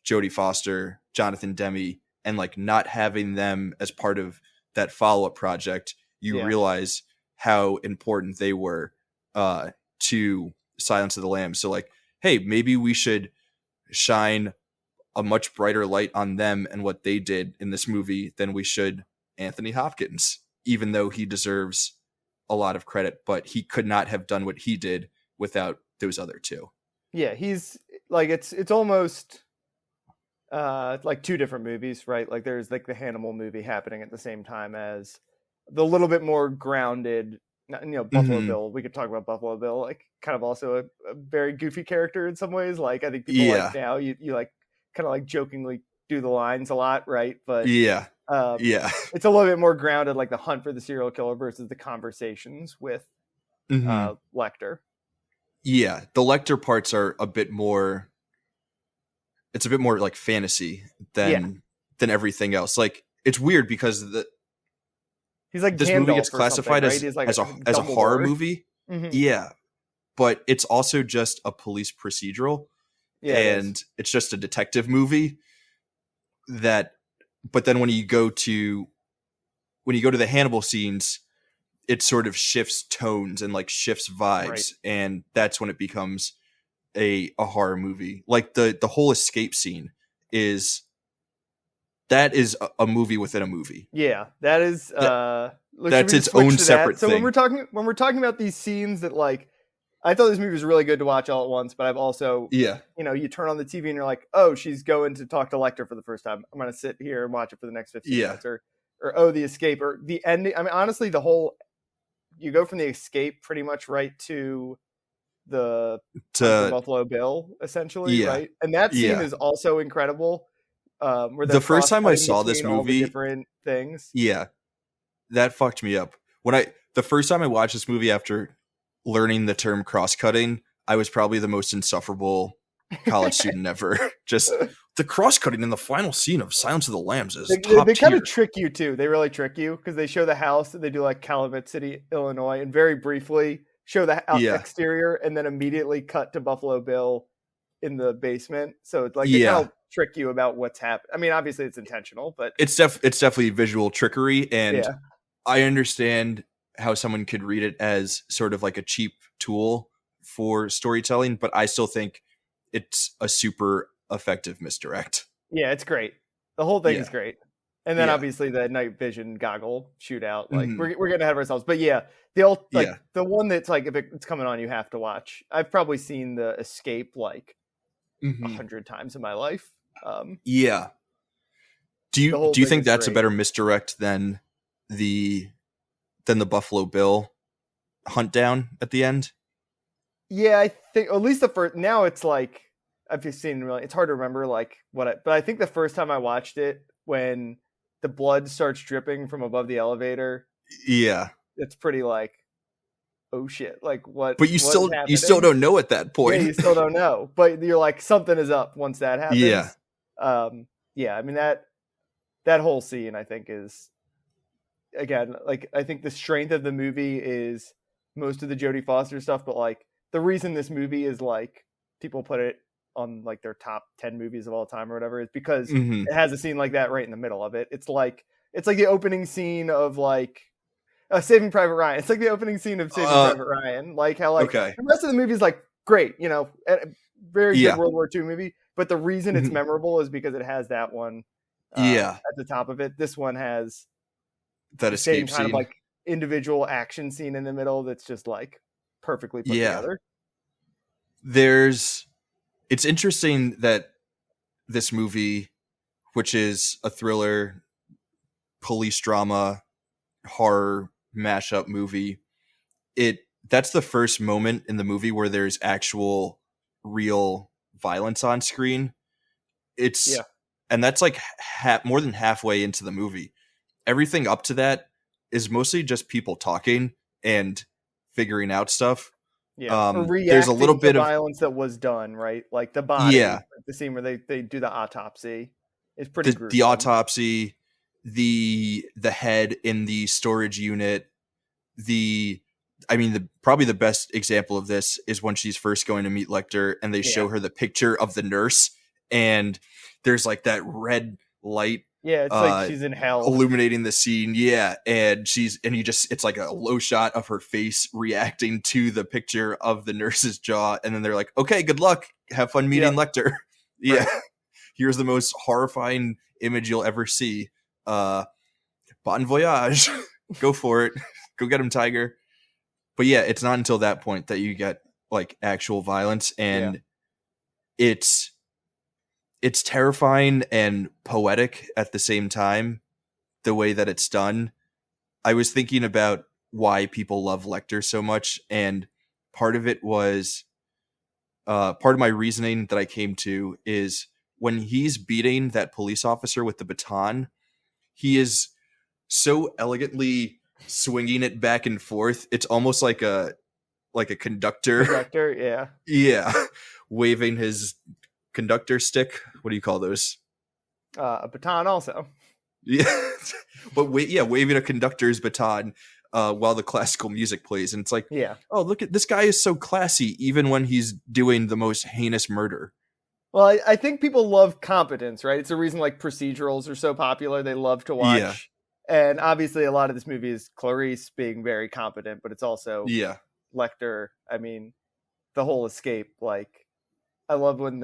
Jodie Foster, Jonathan Demme, and like not having them as part of that follow-up project. You realize how important they were to Silence of the Lambs. So like, hey, maybe we should shine a much brighter light on them and what they did in this movie than we should Anthony Hopkins, even though he deserves a lot of credit, but he could not have done what he did without those other two. Yeah, he's like, it's almost like two different movies, right? Like there's like the Hannibal movie happening at the same time as the little bit more grounded, Buffalo Bill. We could talk about Buffalo Bill, like kind of also a very goofy character in some ways. Like I think people like now you like kind of like jokingly do the lines a lot, right? But it's a little bit more grounded, like the hunt for the serial killer versus the conversations with Lecter. Yeah, the Lecter parts are a bit more. It's a bit more like fantasy than everything else. Like it's weird because he's like this Gandalf movie gets classified right? as a horror movie. Mm-hmm. Yeah, but it's also just a police procedural. Yeah, and it's just a detective movie but then when you go to the Hannibal scenes, it sort of shifts tones and like shifts vibes. Right. And that's when it becomes a horror movie. Like the whole escape scene is a movie within a movie. Yeah, that is that's its own separate thing. So when we're talking about these scenes that like, I thought this movie was really good to watch all at once, but I've also, you turn on the TV and you're like, oh, she's going to talk to Lecter for the first time. I'm going to sit here and watch it for the next 15 minutes. Or oh, the escape, or the ending. I mean, honestly, you go from the escape pretty much right to the Buffalo Bill, essentially, right? And that scene is also incredible. Where the first time I saw this movie, all the different things. Yeah, that fucked me up. The first time I watched this movie after learning the term cross-cutting, I was probably the most insufferable college student ever. Just the cross-cutting in the final scene of Silence of the Lambs is top They kind tier. of trick you too. They really trick you because they show the house and they do like Calumet City, Illinois, and very briefly show the exterior and then immediately cut to Buffalo Bill in the basement. So it's like they kind of trick you about what's happening. I mean, obviously it's intentional, but it's definitely visual trickery, and I understand how someone could read it as sort of like a cheap tool for storytelling, but I still think it's a super effective misdirect. Yeah, it's great. The whole thing is great. And then obviously the night vision goggle shootout. Like we're getting ahead of ourselves. But yeah, the one that's like if it's coming on, you have to watch. I've probably seen The Escape like 100 times in my life. Do you think that's great. A better misdirect than the Buffalo Bill hunt down at the end? Yeah, I think at least the first. Now it's like I've just seen really. It's hard to remember like but I think the first time I watched it, when the blood starts dripping from above the elevator, it's pretty like, oh shit, like what? But you still don't know at that point. Yeah, you still don't know, but you're like something is up once that happens. I mean that whole scene I think is, again, like I think the strength of the movie is most of the Jodie Foster stuff, but like the reason this movie is like people put it on like their top 10 movies of all time or whatever is because it has a scene like that right in the middle of it. It's like the opening scene of like Saving Private Ryan. It's like the opening scene of Saving Private Ryan. Like how like the rest of the movie is like great, you know, very good World War II movie. But the reason it's memorable is because it has that one at the top of it. This one has that escape same kind of like individual action scene in the middle that's just like perfectly put together. It's interesting that this movie, which is a thriller, police drama, horror mashup movie, that's the first moment in the movie where there's actual real violence on screen. And that's like more than halfway into the movie. Everything up to that is mostly just people talking and figuring out stuff. There's a little bit of violence that was done, right? Like the body, the scene where they do the autopsy is pretty gruesome. The autopsy, the head in the storage unit. Probably the best example of this is when she's first going to meet Lecter and they show her the picture of the nurse, and there's like that red light. Yeah, it's like she's in hell, illuminating the scene. Yeah, and it's like a low shot of her face reacting to the picture of the nurse's jaw, and then they're like, "Okay, good luck, have fun meeting Lecter." Right. Here's the most horrifying image you'll ever see. Bon voyage, go for it, go get him, Tiger. But yeah, it's not until that point that you get like actual violence, and it's terrifying and poetic at the same time, the way that it's done. I was thinking about why people love Lecter so much, and part of it was part of my reasoning that I came to is when he's beating that police officer with the baton, he is so elegantly swinging it back and forth. It's almost like a conductor, waving his conductor stick. What do you call those? A baton also. Yeah. But waving a conductor's baton while the classical music plays. And it's like, oh, look at this guy is so classy even when he's doing the most heinous murder. Well, I think people love competence, right? It's a reason like procedurals are so popular. They love to watch. Yeah. And obviously a lot of this movie is Clarice being very competent, but it's also Lecter. I mean, the whole escape, like I love when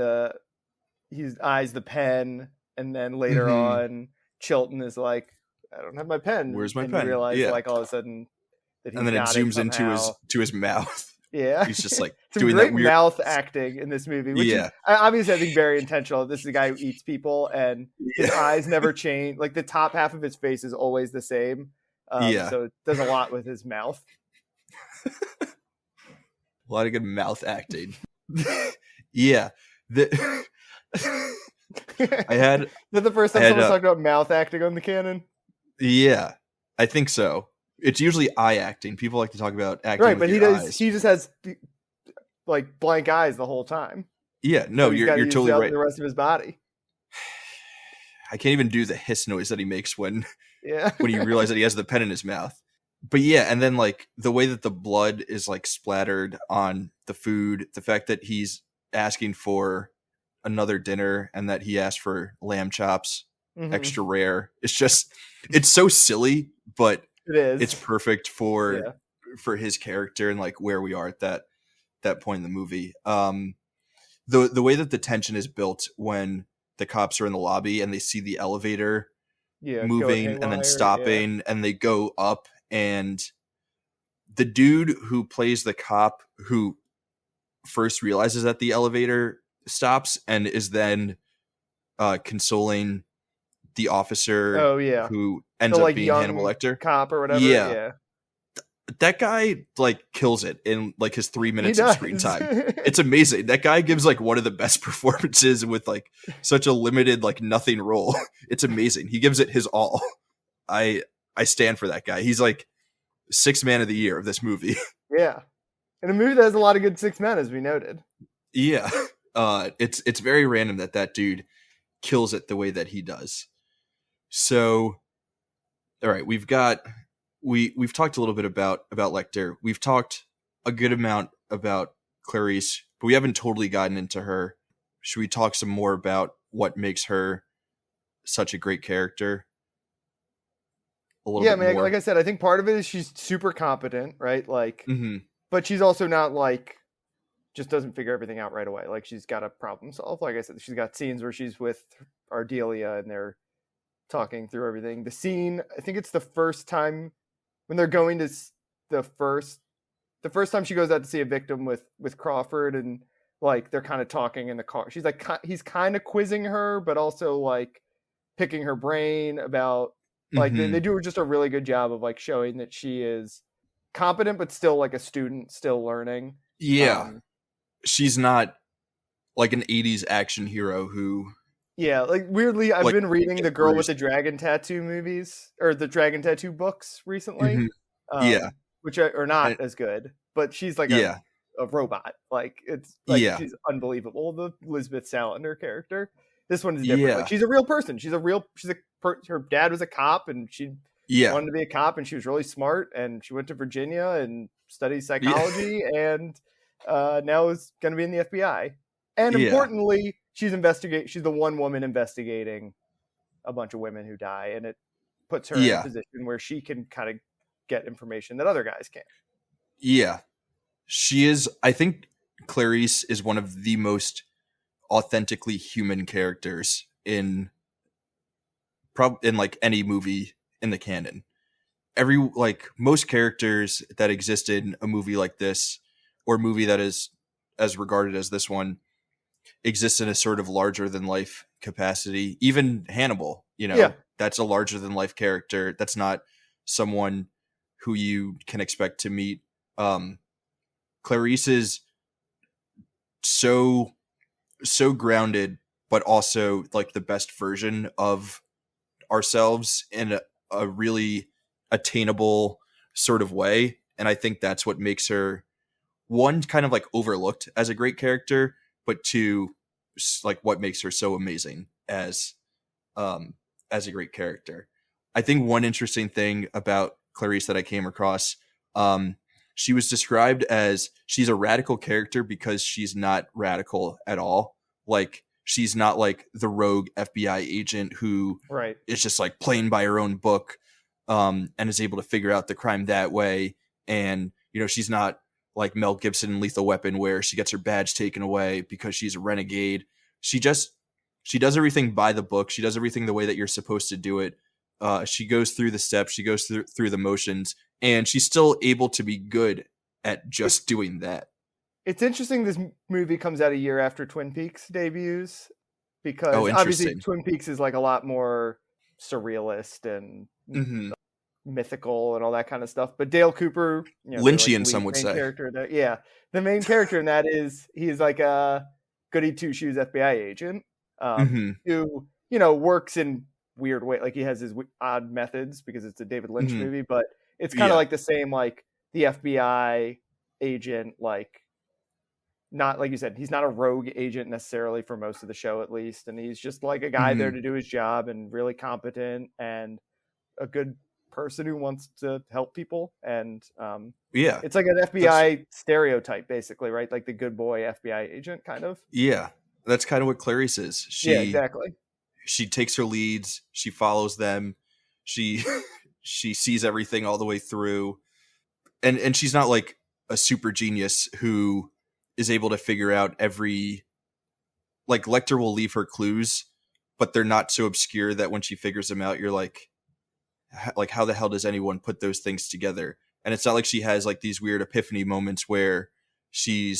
he eyes the pen, and then later on, Chilton is like, "I don't have my pen. Where's my pen?" You realize, like all of a sudden, that and then it zooms into his mouth. Yeah, he's just like some doing great that weird mouth acting in this movie. Which is, obviously, I think very intentional. This is a guy who eats people, and his eyes never change. Like the top half of his face is always the same. So it does a lot with his mouth. A lot of good mouth acting. Yeah. I had. Is that the first time someone's talked about mouth acting on the Canon? Yeah, I think so. It's usually eye acting. People like to talk about acting. Right, but eyes. He just has like blank eyes the whole time. Yeah, no, so you're totally right. The rest of his body. I can't even do the hiss noise that he makes when you realize that he has the pen in his mouth. But yeah, and then like the way that the blood is like splattered on the food, the fact that he's asking for another dinner and that he asked for lamb chops, extra rare. It's so silly, but it's perfect for his character and like where we are at that point in the movie. The way that the tension is built when the cops are in the lobby and they see the elevator moving and then stopping and they go up, and the dude who plays the cop who first realizes that the elevator stops and is then consoling the officer who ends up being Hannibal Lecter cop or whatever. That guy like kills it in like his 3 minutes of screen time. It's amazing. That guy gives like one of the best performances with like such a limited like nothing role. It's amazing. He gives it his all. I stand for that guy. He's like sixth man of the year of this movie. Yeah. In a movie that has a lot of good six men, as we noted. Yeah. It's very random that dude kills it the way that he does. So, all right, we've talked a little bit about Lecter. We've talked a good amount about Clarice, but we haven't totally gotten into her. Should we talk some more about what makes her such a great character? Yeah, I mean, like I said, I think part of it is she's super competent, right? Like, but she's also not like just doesn't figure everything out right away. Like, she's got to problem solve. Like I said, she's got scenes where she's with Ardelia and they're talking through everything. The scene, I think it's the first time when they're going to the first time she goes out to see a victim with Crawford, and like they're kind of talking in the car. She's like, he's kind of quizzing her, but also like picking her brain about like they do just a really good job of like showing that she is competent, but still like a student, still learning. Yeah. She's not like an 80s action hero who. Yeah, like weirdly, I've been reading the Girl with the Dragon Tattoo movies or the Dragon Tattoo books recently. Which are not as good, but she's like a robot. Like it's like she's unbelievable. The Lisbeth Salander character. This one is different. Like she's a real person. Her dad was a cop, and she wanted to be a cop, and she was really smart, and she went to Virginia and studied psychology, and now is going to be in the FBI. And importantly, she's the one woman investigating a bunch of women who die, and it puts her in a position where she can kind of get information that other guys can't. Yeah. She is, I think Clarice is one of the most authentically human characters in like any movie in the canon. Most characters that exist in a movie like this, or a movie that is as regarded as this one, exists in a sort of larger than life capacity. Even Hannibal, that's a larger than life character. That's not someone who you can expect to meet. Clarice is so grounded, but also like the best version of ourselves in a really attainable sort of way. And I think that's what makes her, one, kind of like overlooked as a great character, but two, like what makes her so amazing as a great character. I think one interesting thing about Clarice that I came across, she was described as she's a radical character because she's not radical at all. Like she's not like the rogue FBI agent who is just like playing by her own book, and is able to figure out the crime that way. And, she's not like Mel Gibson in Lethal Weapon where she gets her badge taken away because she's a renegade. She does everything by the book. She does everything the way that you're supposed to do it. She goes through the steps, she goes through the motions, and she's still able to be good at just doing that. It's interesting this movie comes out a year after Twin Peaks debuts, because obviously Twin Peaks is like a lot more surrealist and mythical and all that kind of stuff. But Dale Cooper, Lynchian, some would say. The main character in that is he's like a goody two shoes FBI agent. who, you know, works in weird way. Like he has his odd methods because it's a David Lynch movie, but it's kind of like the same, like the FBI agent, like not like you said, he's not a rogue agent necessarily for most of the show, at least. And he's just like a guy there to do his job and really competent and a good person who wants to help people. And it's like an FBI stereotype, basically, right? Like the good boy FBI agent kind of. Yeah. That's kind of what Clarice is. Exactly. She takes her leads, she follows them, she sees everything all the way through. And she's not like a super genius who is able to figure out every, like Lecter will leave her clues, but they're not so obscure that when she figures them out, you're like how the hell does anyone put those things together? And it's not like she has like these weird epiphany moments where she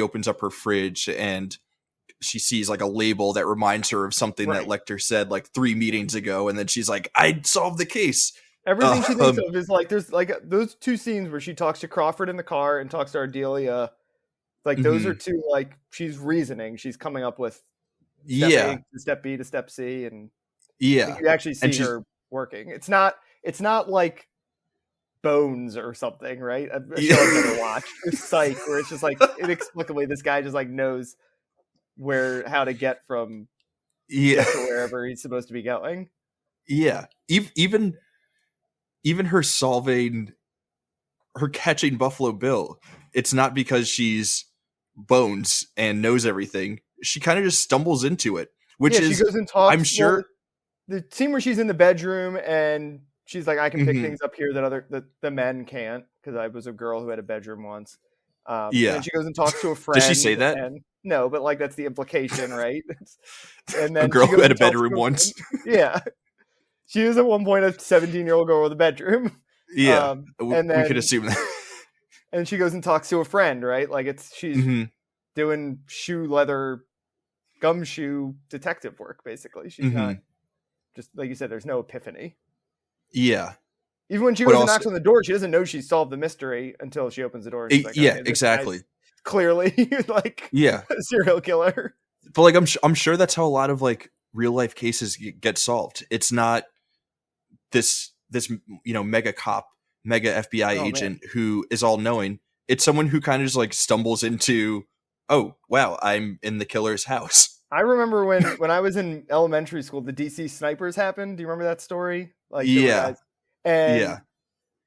opens up her fridge and she sees like a label that reminds her of something that Lecter said like 3 meetings ago. And then she's like, I solved the case. Everything she thinks of is like, there's like those 2 scenes where she talks to Crawford in the car and talks to Ardelia. Like those are 2, like she's reasoning. She's coming up with step A to step B to step C. And you actually see her working. It's not like Bones or something, right? A show I've never watched. Or Psych, where it's just like inexplicably this guy just like knows how to get from to wherever he's supposed to be going. Yeah. Even her catching Buffalo Bill, it's not because she's Bones and knows everything. She kind of just stumbles into it, which is, she goes and talks. I'm sure the scene where she's in the bedroom and she's like, I can pick things up here that the men can't, because I was a girl who had a bedroom once. And she goes and talks to a friend. Did she say that? No, but like that's the implication, right? And then a girl who had a bedroom once. Yeah. She is at one point a 17-year-old girl with a bedroom. Yeah. And then, we could assume that. And she goes and talks to a friend, right? Like she's doing leather gumshoe detective work, basically. She's not just like you said, there's no epiphany. Yeah. Even when she goes and knocks on the door, she doesn't know she solved the mystery until she opens the door. And she's like, exactly. Clearly like a serial killer. But like I'm sure that's how a lot of like real life cases get solved. It's not this mega cop, mega FBI agent who is all knowing. It's someone who kind of just like stumbles into, oh wow, I'm in the killer's house. I remember when I was in elementary school, the DC snipers happened. Do you remember that story? Like it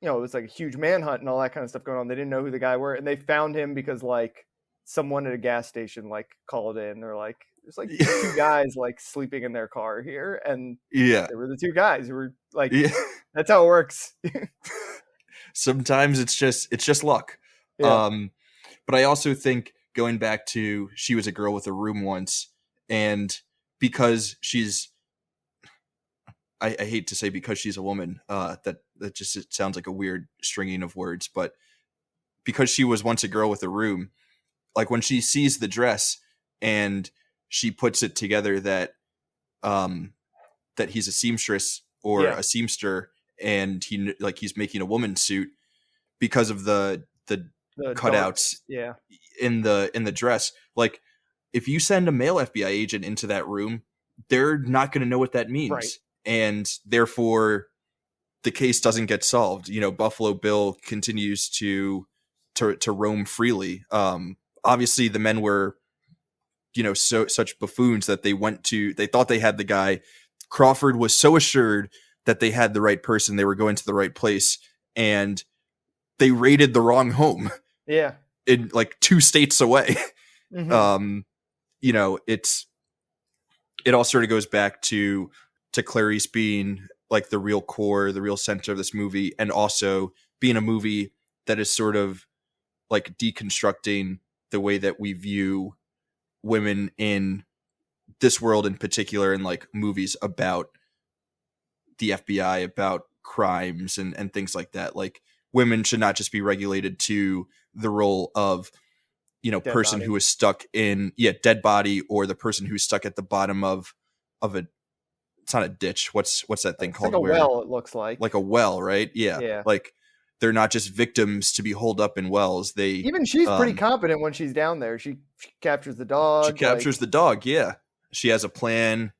was like a huge manhunt and all that kind of stuff going on. They didn't know who the guy were, and they found him because like someone at a gas station like called in. They're like, there's like 2 guys like sleeping in their car here, and they were the 2 guys who were like, that's how it works. Sometimes it's just luck. But I also think going back to she was a girl with a room once, and because she's I hate to say because she's a woman, that just it sounds like a weird stringing of words, but because she was once a girl with a room, like when she sees the dress and she puts it together that he's a seamstress or a seamster, and he's making a woman's suit because of the cutouts in the dress. Like if you send a male FBI agent into that room, they're not going to know what that means. Right. And therefore the case doesn't get solved. Buffalo Bill continues to roam freely. Obviously the men were, such buffoons that they thought they had the guy. Crawford was so assured that they had the right person. They were going to the right place, and they raided the wrong home. Yeah. In like 2 states away. Mm-hmm. It all sort of goes back to Clarice being like the real core, the real center of this movie, and also being a movie that is sort of like deconstructing the way that we view women in this world in particular, and like movies about the FBI, about crimes and things like that. Like women should not just be regulated to the role of, dead person body. Who is stuck in dead body, or the person who's stuck at the bottom of a, it's not a ditch. What's that thing called? Like a well, it looks like a well, right? Yeah. Like they're not just victims to be holed up in wells. She's pretty competent when she's down there. She captures the dog. She captures the dog. Yeah. she has a plan.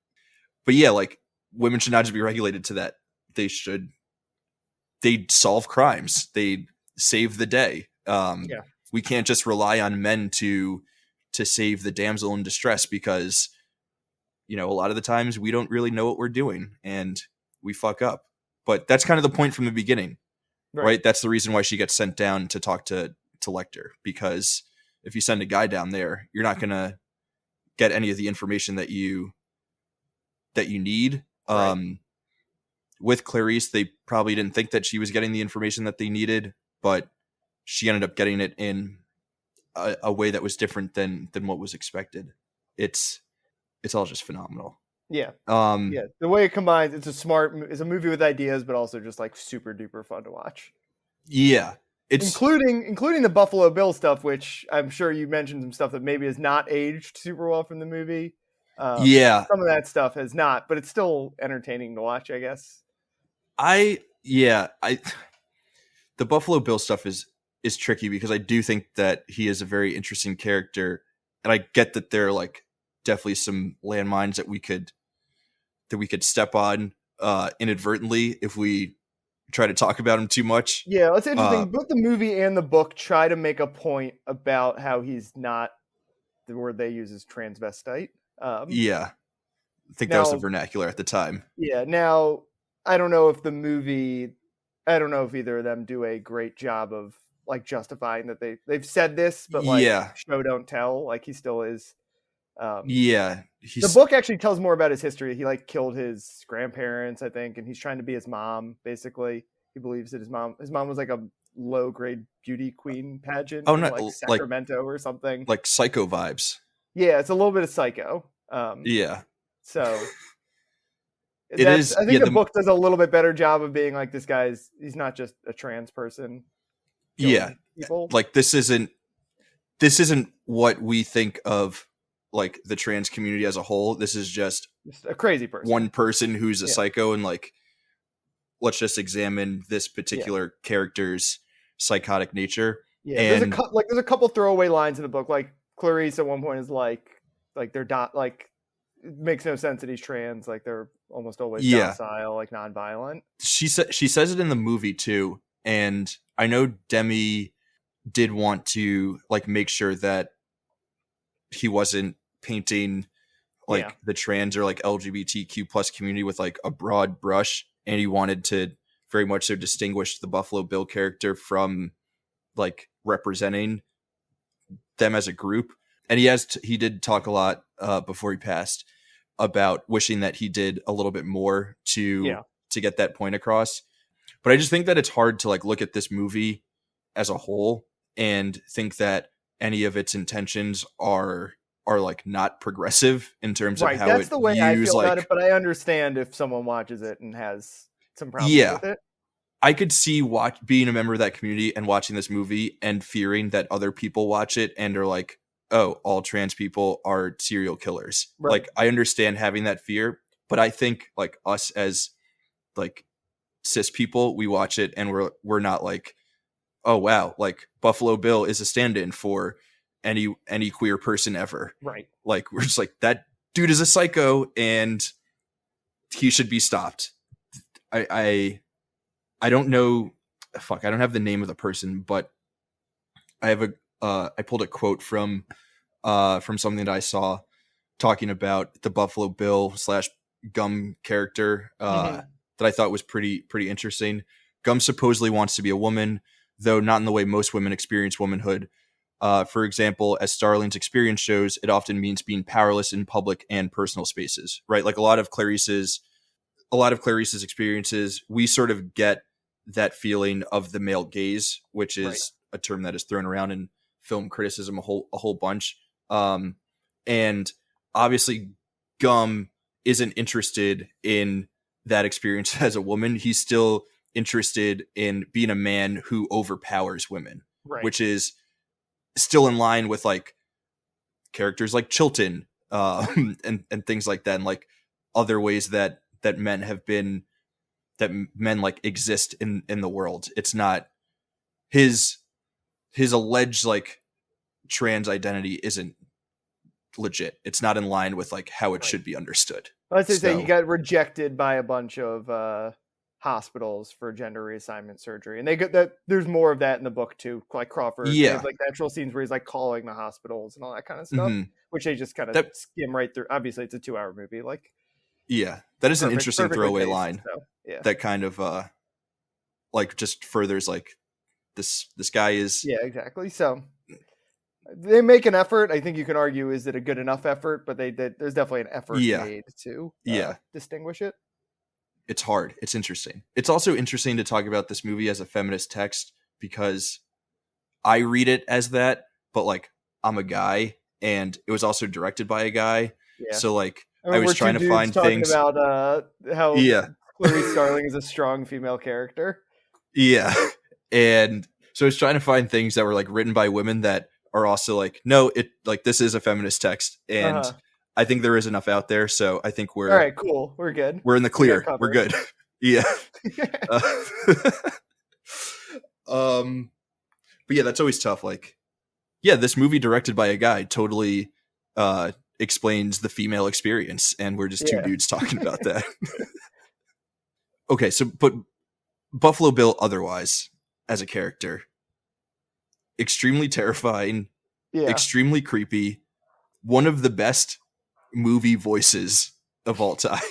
But yeah, like women should not just be regulated to that. They solve crimes. They save the day. We can't just rely on men to save the damsel in distress, because a lot of the times we don't really know what we're doing and we fuck up. But that's kind of the point from the beginning, right? That's the reason why she gets sent down to talk to Lecter, because if you send a guy down there, you're not going to get any of the information that you need. With Clarice, they probably didn't think that she was getting the information that they needed, but she ended up getting it in a way that was different than what was expected. It's all just phenomenal. Yeah. The way it combines, it's a movie with ideas, but also just like super duper fun to watch. Yeah. It's including the Buffalo Bill stuff, which I'm sure you mentioned some stuff that maybe has not aged super well from the movie. Some of that stuff has not, but it's still entertaining to watch, I guess. The Buffalo Bill stuff is tricky, because I do think that he is a very interesting character, and I get that there are like definitely some landmines that we could step on inadvertently if we try to talk about him too much. Yeah, it's interesting. Both the movie and the book try to make a point about how he's not, the word they use is transvestite. I think that was the vernacular at the time. Yeah, now I don't know if either of them do a great job of like justifying that they've said this, but like show don't tell. Like he still is. The book actually tells more about his history. He like killed his grandparents, I think, and he's trying to be his mom. Basically, he believes that his mom was like a low grade beauty queen pageant in like Sacramento or something. Like Psycho vibes. Yeah, it's a little bit of Psycho. So I think the book does a little bit better job of being like, he's not just a trans person. People. Like this isn't what we think of like the trans community as a whole. This is just a crazy person, one person who's a psycho, and like, let's just examine this particular character's psychotic nature. There's a couple throwaway lines in the book. Like Clarice at one point is like they're not like, it makes no sense that he's trans. Like they're almost always docile, like nonviolent. She says it in the movie too, and I know Demi did want to like make sure that he wasn't painting like the trans or like LGBTQ plus community with like a broad brush, and he wanted to very much so distinguish the Buffalo Bill character from like representing them as a group. And he did talk a lot before he passed about wishing that he did a little bit more to get that point across. But I just think that it's hard to like look at this movie as a whole and think that any of its intentions are like not progressive in terms of how that's the way I feel about it. But I understand if someone watches it and has some problems with it. I could see being a member of that community and watching this movie and fearing that other people watch it and are like, oh, all trans people are serial killers. Right. Like I understand having that fear, but I think like us as like cis people, we watch it and we're not like, oh wow, like Buffalo Bill is a stand-in for any queer person ever. Right. Like we're just like, that dude is a psycho and he should be stopped. I don't know. Fuck, I don't have the name of the person, but I have I pulled a quote from something that I saw talking about the Buffalo Bill / Gum character that I thought was pretty interesting. Gum supposedly wants to be a woman, though not in the way most women experience womanhood. For example, as Starling's experience shows, it often means being powerless in public and personal spaces, right? Like a lot of Clarice's experiences, we sort of get that feeling of the male gaze, which is a term that is thrown around in film criticism a whole bunch. And obviously Gum isn't interested in that experience as a woman. He's still interested in being a man who overpowers women, which is still in line with like characters like Chilton, and things like that, and like other ways that men have been, that men like exist in the world. It's not his alleged like trans identity isn't legit. It's not in line with like how it should be understood. Let's say he got rejected by a bunch of hospitals for gender reassignment surgery, and they get that. There's more of that in the book too. Like Crawford, they have like actual scenes where he's like calling the hospitals and all that kind of stuff, which they just kind of skim right through. Obviously, it's a 2-hour movie. Like, that is an interesting throwaway line. So, that kind of like just furthers like this guy is exactly. So they make an effort. I think you can argue, is it a good enough effort? But they did. There's definitely an effort made to distinguish it. It's hard. It's interesting. It's also interesting to talk about this movie as a feminist text because I read it as that, but like I'm a guy and it was also directed by a guy. Yeah. So like I was trying to find things about how Clarice Starling is a strong female character. Yeah. And so I was trying to find things that were like written by women that are also like, no, it like this is a feminist text. And I think there is enough out there, so I think we're all right. Cool, we're good. We're in the clear. We're good. Yeah. But yeah, that's always tough. Like, this movie directed by a guy totally explains the female experience, and we're just two dudes talking about that. Okay, so but Buffalo Bill, otherwise as a character, extremely terrifying, extremely creepy, one of the best movie voices of all time.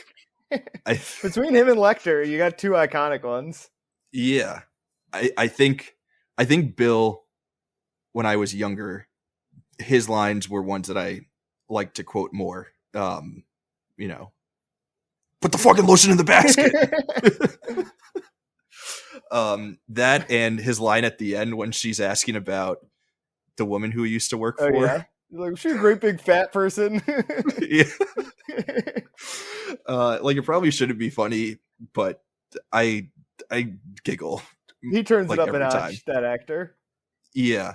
Between him and Lecter, you got two iconic ones. Yeah. I think Bill, when I was younger, his lines were ones that I like to quote more. You know, put the fucking lotion in the basket. That and his line at the end when she's asking about the woman who he used to work for. Yeah. Like, she's a great big fat person. Like it probably shouldn't be funny, but I giggle. He turns it up a notch, that actor. Yeah.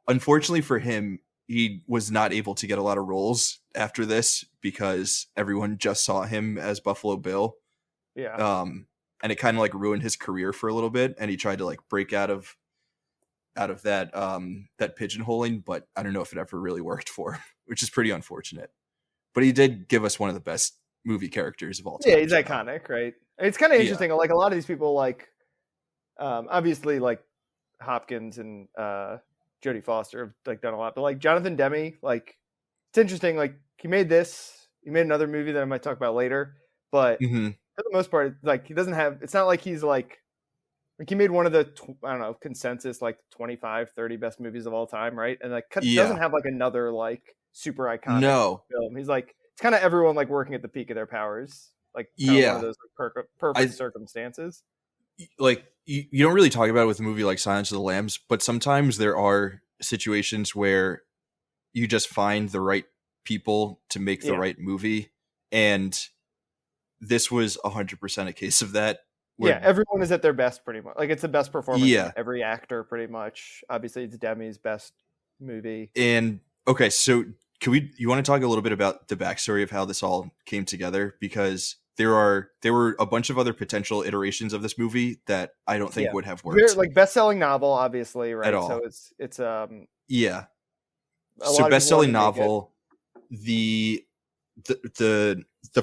Unfortunately for him, he was not able to get a lot of roles after this because everyone just saw him as Buffalo Bill. Yeah. And it kind of like ruined his career for a little bit, and he tried to like break out of that that pigeonholing, but I don't know if it ever really worked for him, which is pretty unfortunate. But he did give us one of the best movie characters of all time. Yeah, he's iconic, right? It's kind of interesting. Like a lot of these people, like obviously like Hopkins and Jodie Foster have like done a lot, but like Jonathan Demme, like it's interesting. Like he made another movie that I might talk about later, but for the most part, like he doesn't have. It's not like he's like he made one of the I don't know consensus like 25, 30 best movies of all time, right? And like doesn't have like another like super iconic film. He's like it's kind of everyone like working at the peak of their powers, like one of those like, perfect circumstances. Like you don't really talk about it with a movie like Silence of the Lambs, but sometimes there are situations where you just find the right people to make the right movie, and this was 100% a case of that. Everyone is at their best pretty much. Like it's the best performance of every actor pretty much. Obviously it's Demme's best movie. And okay, so you want to talk a little bit about the backstory of how this all came together? Because there were a bunch of other potential iterations of this movie that I don't think would have worked. Like best-selling novel, obviously, right? At all. So it's so best-selling novel. The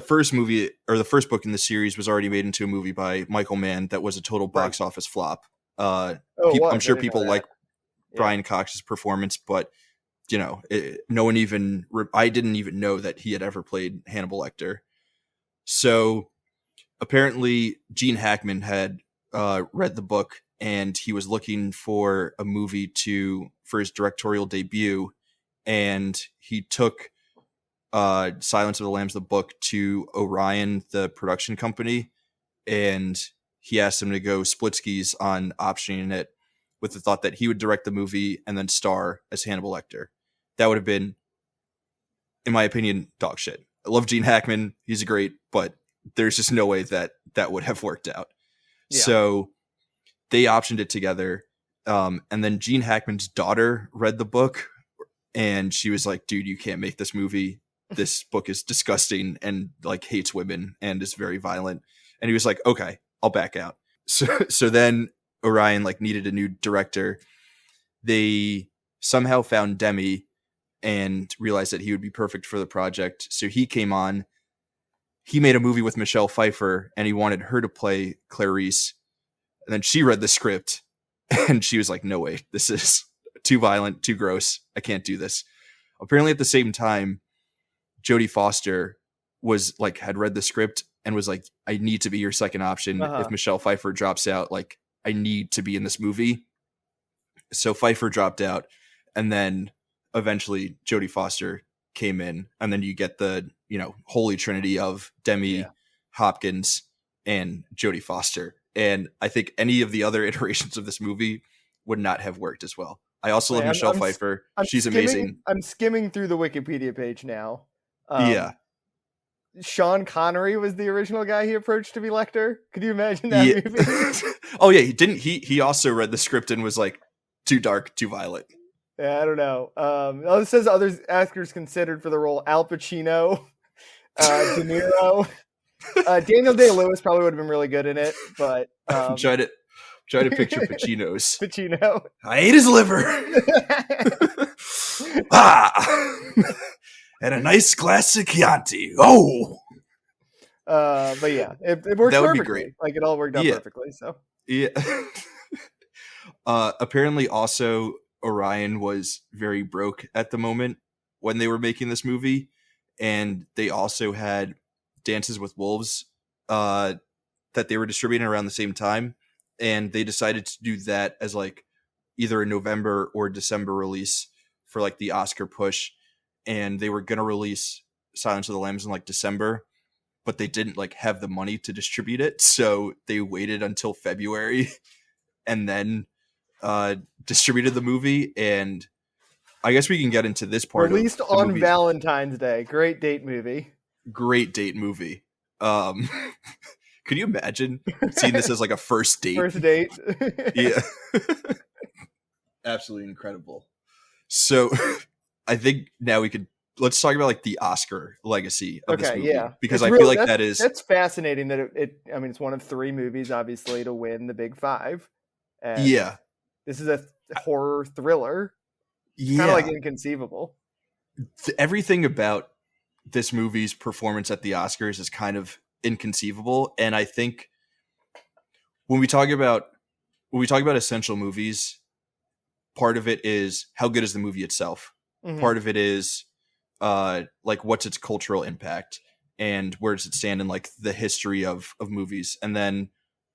first movie or the first book in the series was already made into a movie by Michael Mann that was a total box office flop. I'm sure people like Brian Cox's performance, but you know, I didn't even know that he had ever played Hannibal Lecter. So apparently Gene Hackman had read the book and he was looking for a movie for his directorial debut, and he took Silence of the Lambs, the book, to Orion, the production company, and he asked him to go split skis on optioning it with the thought that he would direct the movie and then star as Hannibal Lecter. That would have been, in my opinion, dog shit. I love Gene Hackman. He's great, but there's just no way that would have worked out. Yeah. So they optioned it together. And then Gene Hackman's daughter read the book and she was like, dude, you can't make this movie. This book is disgusting and like hates women and is very violent. And he was like, okay, I'll back out. So then Orion like needed a new director. They somehow found Demme, and realized that he would be perfect for the project. So he came on. He made a movie with Michelle Pfeiffer, and he wanted her to play Clarice. And then she read the script, and she was like, no way, this is too violent, too gross. I can't do this. Apparently at the same time, Jodie Foster had read the script and was like, I need to be your second option. If Michelle Pfeiffer drops out, like, I need to be in this movie. So Pfeiffer dropped out, and then eventually Jodie Foster came in, and then you get the, holy trinity of Demi, Hopkins, and Jodie Foster. And I think any of the other iterations of this movie would not have worked as well. I also love Michelle Pfeiffer. She's amazing. I'm skimming through the Wikipedia page now. Yeah. Sean Connery was the original guy he approached to be Lecter. Could you imagine that movie? Oh yeah, he also read the script and was like, too dark, too violent. Yeah, I don't know. It says other actors considered for the role: Al Pacino, De Niro, Daniel Day-Lewis probably would have been really good in it, but try to picture Pacino's. Pacino. I ate his liver. And a nice glass of Chianti. Oh. But yeah, it worked. That would perfectly. Be great. Like it all worked out perfectly. So yeah. Apparently, also Orion was very broke at the moment when they were making this movie, and they also had Dances with Wolves that they were distributing around the same time, and they decided to do that as like either a November or December release for like the Oscar push, and they were gonna release Silence of the Lambs in like December, but they didn't like have the money to distribute it, so they waited until February and then distributed the movie. And I guess we can get into this part. Released on movie. Valentine's Day. Great date movie. Could you imagine seeing this as like a first date? First date. Yeah. Absolutely incredible. So I think now let's talk about like the Oscar legacy of this movie. Yeah. Because I feel like that's fascinating that it's one of 3 movies obviously to win the Big Five. And this is a horror thriller. Yeah. Kind of like inconceivable. Everything about this movie's performance at the Oscars is kind of inconceivable. And I think when we talk about essential movies, part of it is how good is the movie itself. Mm-hmm. Part of it is like what's its cultural impact and where does it stand in like the history of movies. And then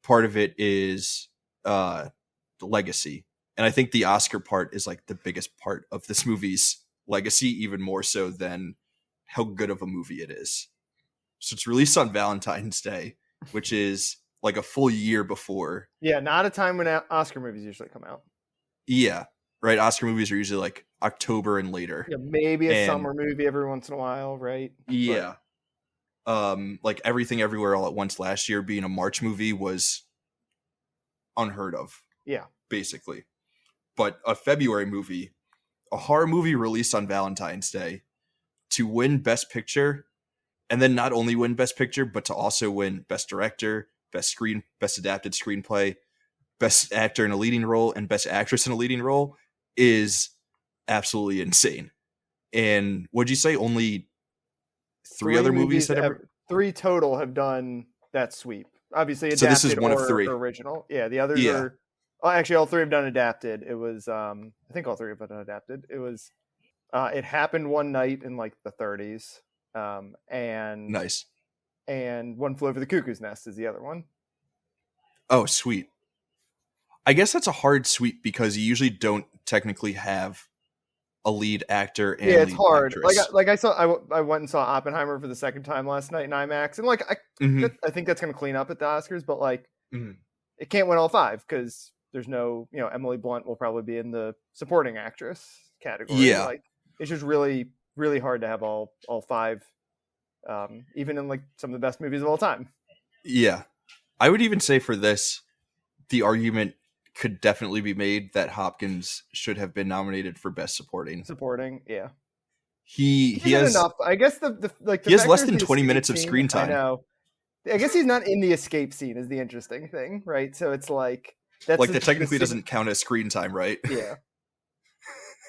part of it is the legacy. And I think the Oscar part is like the biggest part of this movie's legacy, even more so than how good of a movie it is. So it's released on Valentine's Day, which is like a full year before. Yeah, not a time when Oscar movies usually come out. Yeah, right. Oscar movies are usually like October and later. Yeah, maybe a summer movie every once in a while, right? Yeah. Like Everything Everywhere All at Once last year being a March movie was unheard of. Yeah. Basically. But a February movie, a horror movie released on Valentine's Day, to win Best Picture, and then not only win Best Picture, but to also win Best Director, Best Adapted Screenplay, Best Actor in a Leading Role, and Best Actress in a Leading Role is absolutely insane. And what'd you say? Only three other movies that ever... 3 total have done that sweep. Obviously, adapted, so this is one of 3. Original. Yeah, the others are... actually, all 3 have done adapted. It was, I think all 3 have done adapted. It was, It Happened One Night in like the 30s. And nice. And One Flew Over the Cuckoo's Nest is the other one. Oh, sweet. I guess that's a hard sweep because you usually don't technically have a lead actor and it's hard. Actress. Like I went and saw Oppenheimer for the second time last night in IMAX, and like I think that's going to clean up at the Oscars, but like it can't win all 5 because there's no, Emily Blunt will probably be in the supporting actress category. Yeah, like it's just really, really hard to have all 5, even in like some of the best movies of all time. Yeah, I would even say for this, the argument could definitely be made that Hopkins should have been nominated for Best Supporting. Yeah. He has enough. I guess he has less than 20 minutes of screen time. I know. I guess he's not in the escape scene is the interesting thing, right? So it's like that technically doesn't count as screen time, right? Yeah.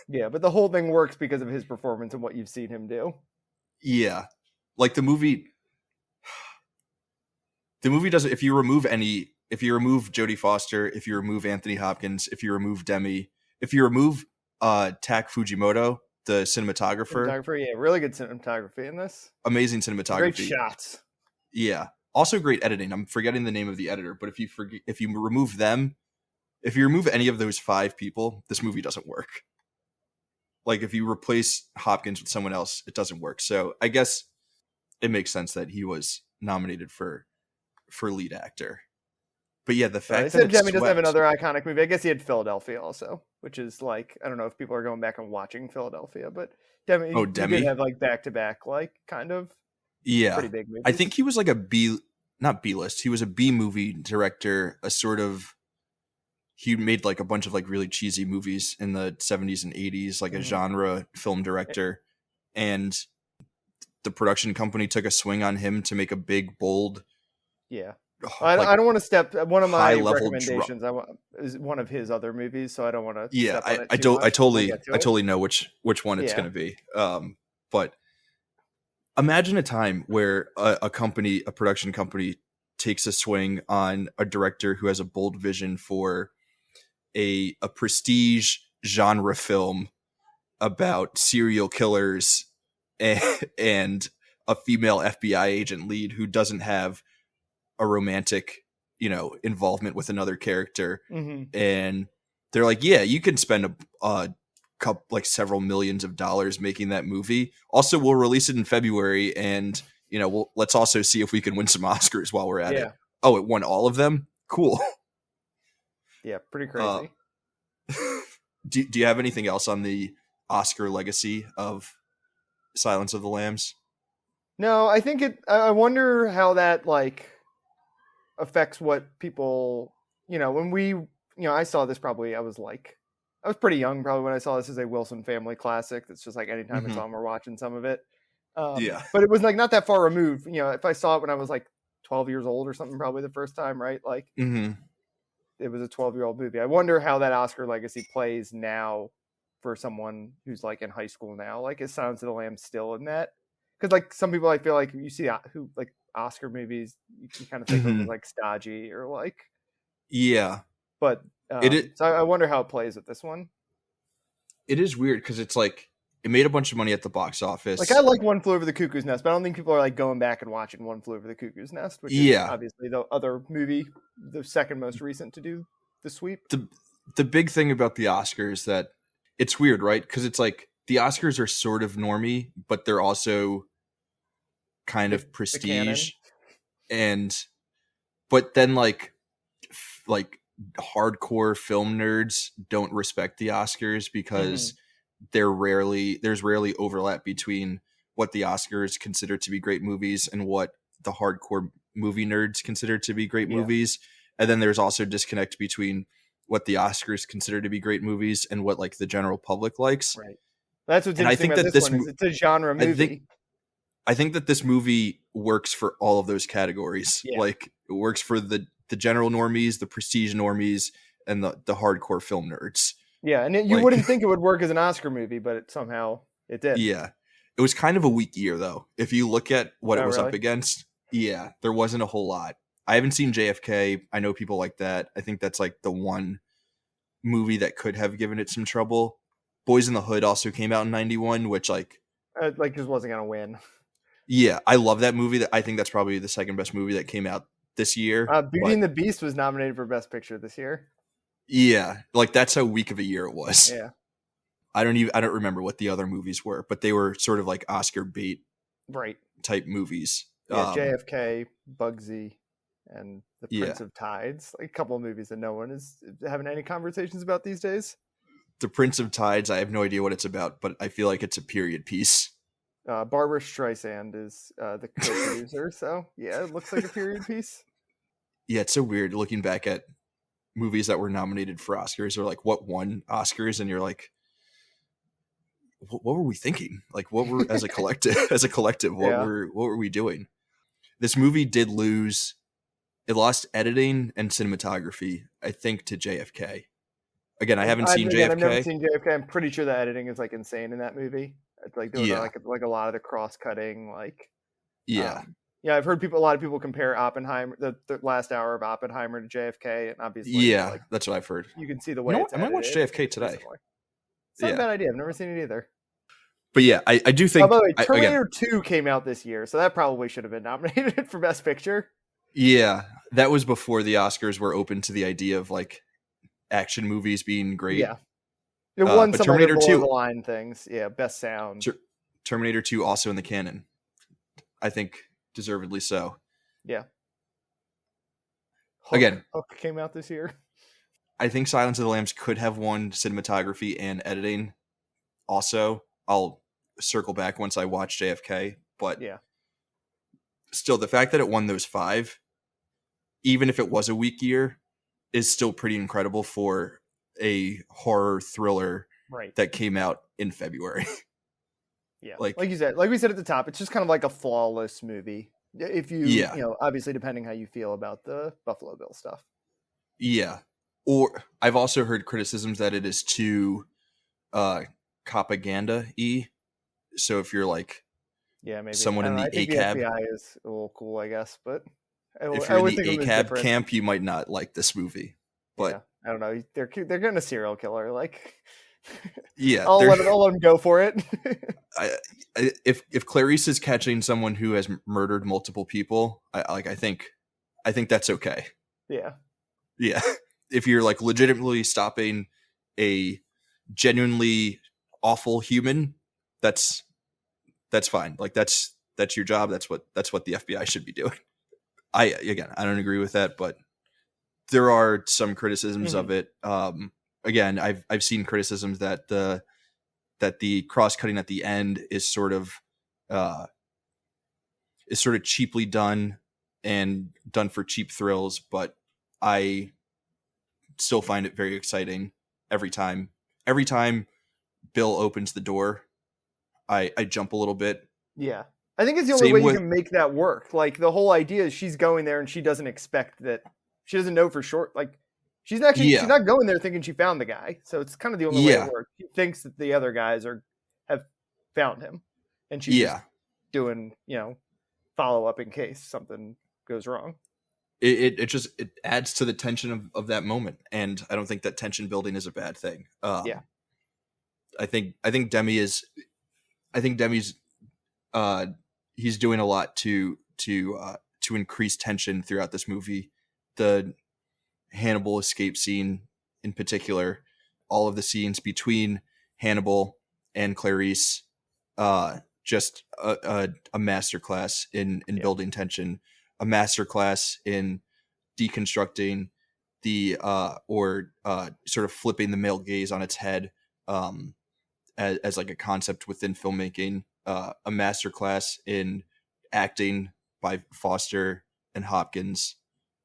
Yeah, but the whole thing works because of his performance and what you've seen him do. Yeah. Like the movie doesn't, if you remove Jodie Foster, if you remove Anthony Hopkins, if you remove Demi, if you remove Tak Fujimoto, the cinematographer. Yeah, really good cinematography in this. Amazing cinematography. Great shots. Yeah. Also great editing. I'm forgetting the name of the editor, but if you remove them, if you remove any of those 5 people, this movie doesn't work. Like if you replace Hopkins with someone else, it doesn't work. So I guess it makes sense that he was nominated for lead actor. But yeah, the fact that Demi doesn't have another iconic movie. I guess he had Philadelphia also, which is like, I don't know if people are going back and watching Philadelphia, but Demi did have like back-to-back, like kind of pretty big movies. I think he was like not B-list. He was a B movie director, he made like a bunch of like really cheesy movies in the 70s and 80s, like a genre film director. And the production company took a swing on him to make a big, bold. Yeah. I don't want to step. One of my recommendations is one of his other movies, so I don't want to. Yeah, I totally know which one it's going to be. But imagine a time where a production company takes a swing on a director who has a bold vision for a prestige genre film about serial killers and a female FBI agent lead who doesn't have a romantic, involvement with another character. And they're like, yeah, you can spend a couple, like several millions of dollars making that movie. Also, we'll release it in February, and let's also see if we can win some Oscars while we're at it. Oh, it won all of them? Cool. Yeah, pretty crazy. Do you have anything else on the Oscar legacy of Silence of the Lambs? No, I think I wonder how that like affects what people, when I saw this probably, I was pretty young probably when I saw this as a Wilson family classic. That's just like anytime I saw them, we're watching some of it. But it was like not that far removed. If I saw it when I was like 12 years old or something, probably the first time, right? Like it was a 12-year-old movie. I wonder how that Oscar legacy plays now for someone who's like in high school now. Like is Silence of the Lambs still in that? Because like some people, I feel like you see who like Oscar movies, you kind of think of like stodgy or like but so I wonder how it plays with this one. It is weird because it's like it made a bunch of money at the box office. Like I like One Flew Over the Cuckoo's Nest, but I don't think people are like going back and watching One Flew Over the Cuckoo's Nest, which is obviously the other movie, the second most recent to do the sweep. The big thing about the Oscars that it's weird, right? Because it's like the Oscars are sort of normie, but they're also kind of prestige, but then like hardcore film nerds don't respect the Oscars because there's rarely overlap between what the Oscars consider to be great movies and what the hardcore movie nerds consider to be great movies. And then there's also disconnect between what the Oscars consider to be great movies and what like the general public likes. Right. That's what's interesting about this one is it's a genre movie. I think that this movie works for all of those categories. Yeah. Like it works for the general normies, the prestige normies, and the hardcore film nerds. Yeah, and you wouldn't think it would work as an Oscar movie, but somehow it did. Yeah. It was kind of a weak year, though. If you look at what it was up against, there wasn't a whole lot. I haven't seen JFK. I know people like that. I think that's like the one movie that could have given it some trouble. Boys in the Hood also came out in 91, which just wasn't going to win. Yeah, I love that movie. I think that's probably the second best movie that came out this year. Beauty and the Beast was nominated for Best Picture this year. Yeah, like that's how weak of a year it was. Yeah, I don't remember what the other movies were, but they were sort of like Oscar bait, right? Type movies. Yeah, JFK, Bugsy, and The Prince of Tides. Like a couple of movies that no one is having any conversations about these days. The Prince of Tides. I have no idea what it's about, but I feel like it's a period piece. Barbara Streisand is the co-producer, so yeah, it looks like a period piece. Yeah, it's so weird looking back at movies that were nominated for Oscars or like what won Oscars, and you're like, what were we thinking? Like, what were as a collective? What were we doing? This movie did lose. It lost editing and cinematography, I think, to JFK. Again, I haven't seen JFK. I've never seen JFK. I'm pretty sure the editing is like insane in that movie. It's like doing like a lot of the cross cutting, like I've heard a lot of people compare Oppenheimer, the last hour of Oppenheimer to JFK, and obviously like, that's what I've heard. You can see the way it's I might watch JFK today. It's not a bad idea. I've never seen it either. But yeah, I do think. By the way, Terminator 2 came out this year, so that probably should have been nominated for Best Picture. Yeah, that was before the Oscars were open to the idea of like action movies being great. Yeah, it won some Terminator 2 the line things. Yeah, best sound. Terminator 2 also in the canon, I think deservedly so. Yeah. Hook came out this year. I think Silence of the Lambs could have won cinematography and editing. Also, I'll circle back once I watch JFK, but still, the fact that it won those 5, even if it was a weak year, is still pretty incredible for a horror thriller that came out in February. Yeah, like you said, like we said at the top, it's just kind of like a flawless movie. If you, obviously depending how you feel about the Buffalo Bill stuff. Yeah, or I've also heard criticisms that it is too propaganda-y. So if you're like, maybe someone in the ACAB, the FBI is a little cool, I guess. But if you're in the ACAB camp, you might not like this movie. But I don't know. They're getting a serial killer. Like, I'll let them go for it. If Clarice is catching someone who has murdered multiple people, I think that's okay. Yeah. Yeah. If you're like legitimately stopping a genuinely awful human, that's fine. Like that's your job. That's what the FBI should be doing. I don't agree with that, but there are some criticisms of it. Again, I've seen criticisms that the cross cutting at the end is sort of cheaply done and done for cheap thrills, but I still find it very exciting every time. Every time Bill opens the door, I jump a little bit. Yeah. I think it's the only way you can make that work. Like the whole idea is she's going there and she doesn't expect that. She doesn't know for sure. Like she's not going there thinking she found the guy. So it's kind of the only way it works. She thinks that the other guys have found him, and she's just doing follow up in case something goes wrong. It just adds to the tension of that moment, and I don't think that tension building is a bad thing. I think Demi is. I think Demi's. He's doing a lot to increase tension throughout this movie. The Hannibal escape scene in particular, all of the scenes between Hannibal and Clarice, just a masterclass in building tension, a masterclass in deconstructing the sort of flipping the male gaze on its head as like a concept within filmmaking, a masterclass in acting by Foster and Hopkins.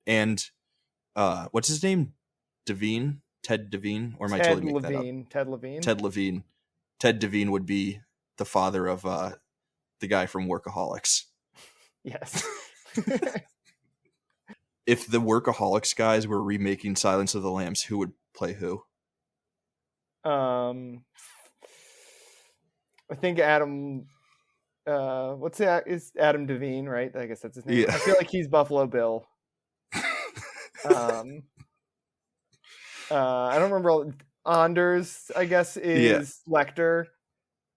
And what's his name? Devine? Ted Devine? Or am I totally making that up? Ted Levine. Ted Levine. Ted Devine would be the father of the guy from Workaholics. Yes. If the Workaholics guys were remaking Silence of the Lambs, who would play who? I think Adam. What's that? Is Adam Devine, right? I guess that's his name. Yeah. I feel like he's Buffalo Bill. I don't remember. Anders, I guess, is Lecter.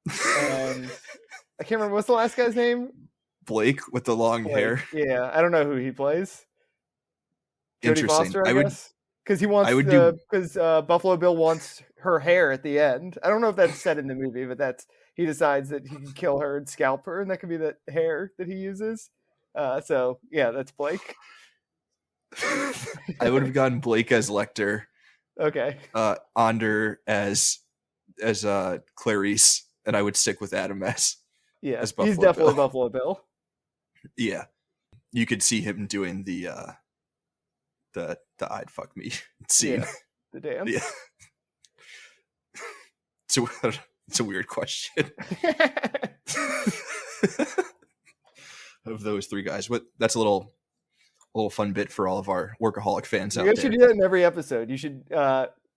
And I can't remember what's the last guy's name. Blake with the long hair. Yeah, I don't know who he plays. Jodie Foster, I guess, because he wants because Buffalo Bill wants her hair at the end. I don't know if that's said in the movie, but he decides that he can kill her and scalp her, and that could be the hair that he uses. So yeah, that's Blake. I would have gotten Blake as Lecter. Okay. Ander as Clarice, and I would stick with Adam as Buffalo he's definitely Bill. Buffalo Bill. Yeah, you could see him doing the I'd fuck me scene. Yeah, the dance. Yeah. It's a weird question. Of those three guys, that's a little fun bit for all of our Workaholic fans out there. You should do that in every episode. You should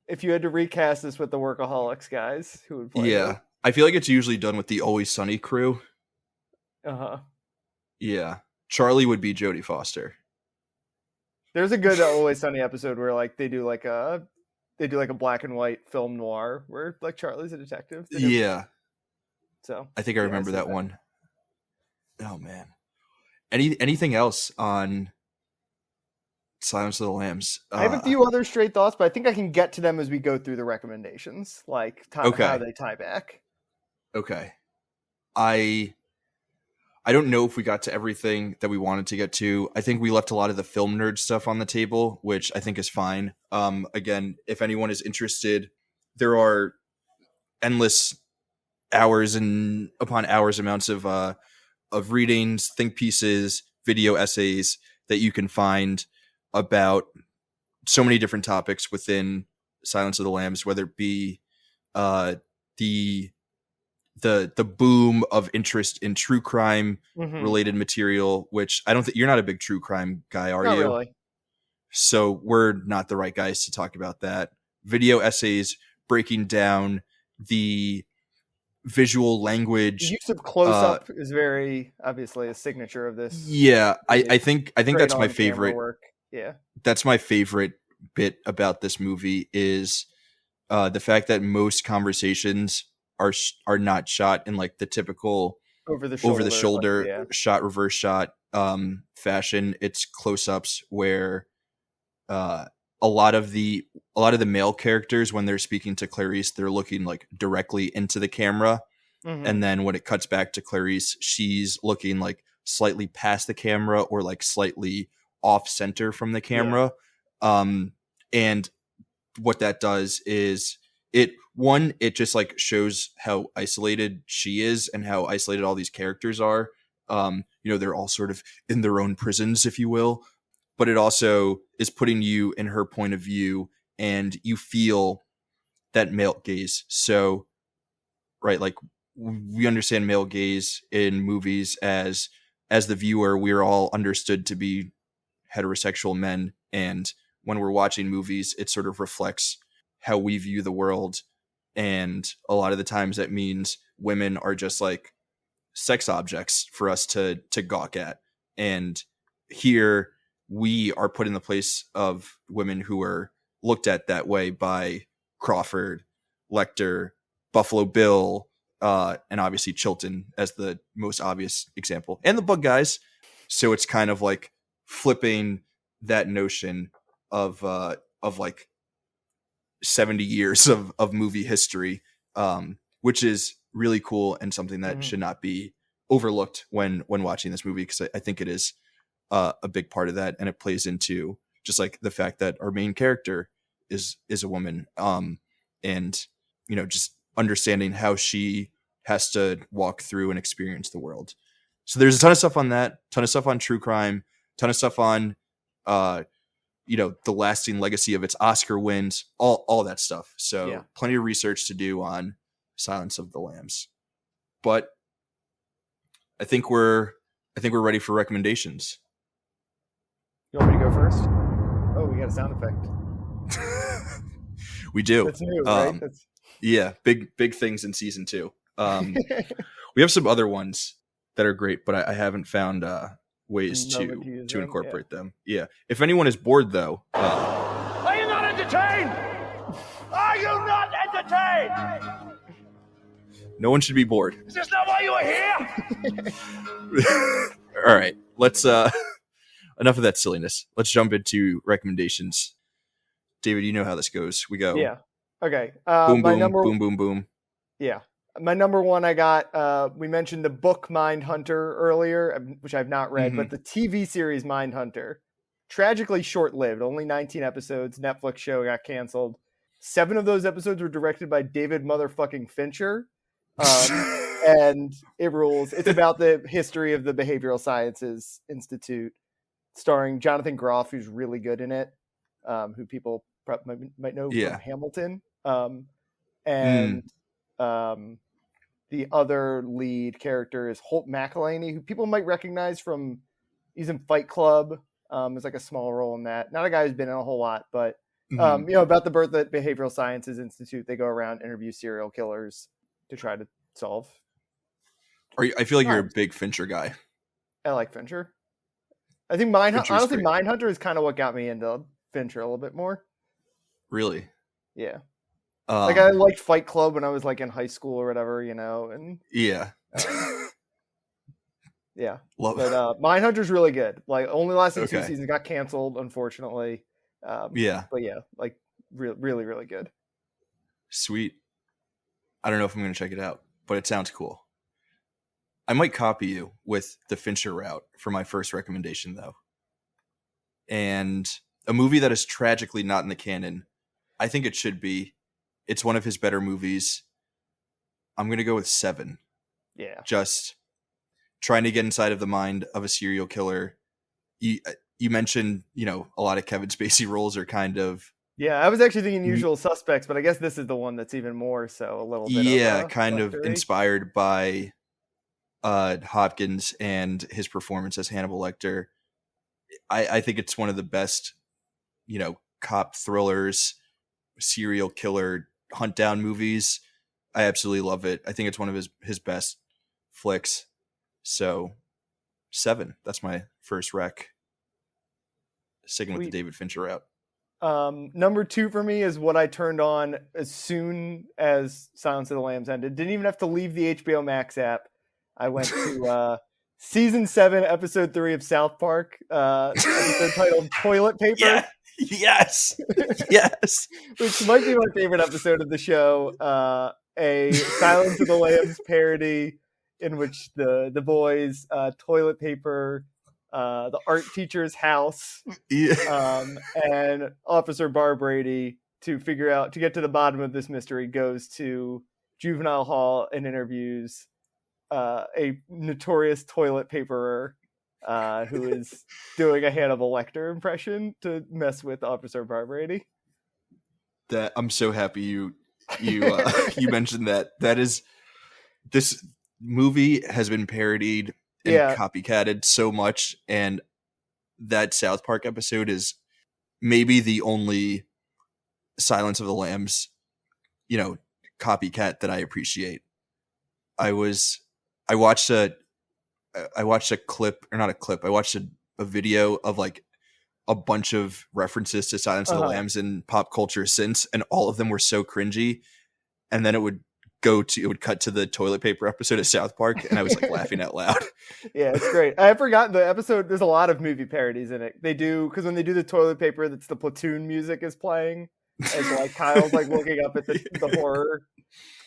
if you had to recast this with the Workaholics guys, who would play them? I feel like it's usually done with the Always Sunny crew. Yeah, Charlie would be Jodie Foster. There's a good Always Sunny episode where like they do like a black and white film noir where like Charlie's a detective. Yeah. So I think I remember that one. Oh man. Anything else on Silence of the Lambs? I have a few other straight thoughts, but I think I can get to them as we go through the recommendations, like how they tie back. Okay. I don't know if we got to everything that we wanted to get to. I think we left a lot of the film nerd stuff on the table, which I think is fine. Again, if anyone is interested, there are endless hours and upon hours amounts of readings, think pieces, video essays that you can find about so many different topics within Silence of the Lambs, whether it be the boom of interest in true crime related material, which I don't think you're not a big true crime guy, are not you? Really. So we're not the right guys to talk about that. Video essays breaking down the visual language. The use of close-up is very obviously a signature of this. Yeah, I think that's my favorite work. Yeah, that's my favorite bit about this movie is the fact that most conversations are not shot in like the typical over the shoulder like, shot, reverse shot fashion. It's close-ups where a lot of the male characters, when they're speaking to Clarice, they're looking like directly into the camera. And then when it cuts back to Clarice, she's looking like slightly past the camera or like slightly off center from the camera. And what that does is it just like shows how isolated she is and how isolated all these characters are. They're all sort of in their own prisons, if you will, but it also is putting you in her point of view and you feel that male gaze. So, right. Like we understand male gaze in movies as the viewer, we're all understood to be heterosexual men. And when we're watching movies, it sort of reflects how we view the world. And a lot of the times that means women are just like sex objects for us to gawk at. And here we are put in the place of women who are looked at that way by Crawford, Lecter, Buffalo Bill, and obviously Chilton as the most obvious example, and the Bug Guys. So it's kind of like flipping that notion of like 70 years of movie history, which is really cool and something that should not be overlooked when watching this movie, because I think it is a big part of that, and it plays into just like the fact that our main character is a woman, and just understanding how she has to walk through and experience the world. So there's a ton of stuff on that, ton of stuff on true crime, ton of stuff on the lasting legacy of its Oscar wins, all that stuff. So plenty of research to do on Silence of the Lambs. But I think we're ready for recommendations. You want me to go first? Oh, we got a sound effect. We do. That's new, right? Yeah, big things in season 2. We have some other ones that are great, but I haven't found ways to incorporate them. Yeah. If anyone is bored, though, are you not entertained? Are you not entertained? No one should be bored. Is this not why you are here? All right, let's enough of that silliness. Let's jump into recommendations. David, you know how this goes. We go. Yeah. Okay. Boom, boom, boom, boom, boom. Yeah. My number one, I got, we mentioned the book Mindhunter earlier, which I've not read, but the TV series Mindhunter, tragically short-lived, only 19 episodes. Netflix show got canceled. 7 of those episodes were directed by David motherfucking Fincher. And it rules. It's about the history of the Behavioral Sciences Institute, starring Jonathan Groff, who's really good in it, who people might know from Hamilton. The other lead character is Holt McElhaney, who people might recognize from, he's in Fight Club. It's like a small role in that. Not a guy who's been in a whole lot, but About the Bertha Behavioral Sciences Institute, they go around, interview serial killers to try to solve. I feel like you're a big Fincher guy. I like Fincher. I think Mindhunter is kind of what got me into Fincher a little bit more. Really? Yeah. I liked Fight Club when I was like in high school or whatever, and yeah. Yeah. But Mindhunter's really good. Like only lasted 2 seasons, got canceled, unfortunately. But yeah, like really, really good. Sweet. I don't know if I'm going to check it out, but it sounds cool. I might copy you with the Fincher route for my first recommendation, though. And a movie that is tragically not in the canon. I think it should be. It's one of his better movies. I'm going to go with Seven. Yeah. Just trying to get inside of the mind of a serial killer. You mentioned, a lot of Kevin Spacey roles are kind of... Yeah, I was actually thinking Usual Suspects, but I guess this is the one that's even more so, a little bit. Yeah, kind of inspired by Hopkins and his performance as Hannibal Lecter. I think it's one of the best, cop thrillers, serial killer hunt down movies. I absolutely love it. I think it's one of his best flicks. So 7, that's my first rec. Sticking with the David Fincher route. Number 2 for me is what I turned on as soon as Silence of the Lambs ended. Didn't even have to leave the HBO Max app. I went to season 7, episode 3 of South Park, episode titled Toilet Paper. Yeah. Yes. Yes. Which might be my favorite episode of the show. A Silence of the Lambs parody in which the boys toilet paper the art teacher's house, and Officer Bar Brady, to get to the bottom of this mystery, goes to juvenile hall and interviews a notorious toilet paperer who is doing a Hannibal Lecter impression to mess with Officer Bar Brady. That I'm so happy you mentioned that. That is, this movie has been parodied and copycatted so much, and that South Park episode is maybe the only Silence of the Lambs, copycat that I appreciate. I watched a clip, or not a clip. I watched a video of like a bunch of references to Silence of the Lambs in pop culture since, and all of them were so cringy. And then it would cut to the toilet paper episode of South Park, and I was like laughing out loud. Yeah, it's great. I forgot the episode. There's a lot of movie parodies in it. They do, because when they do the toilet paper, that's the Platoon music is playing, as like Kyle's like looking up at the horror.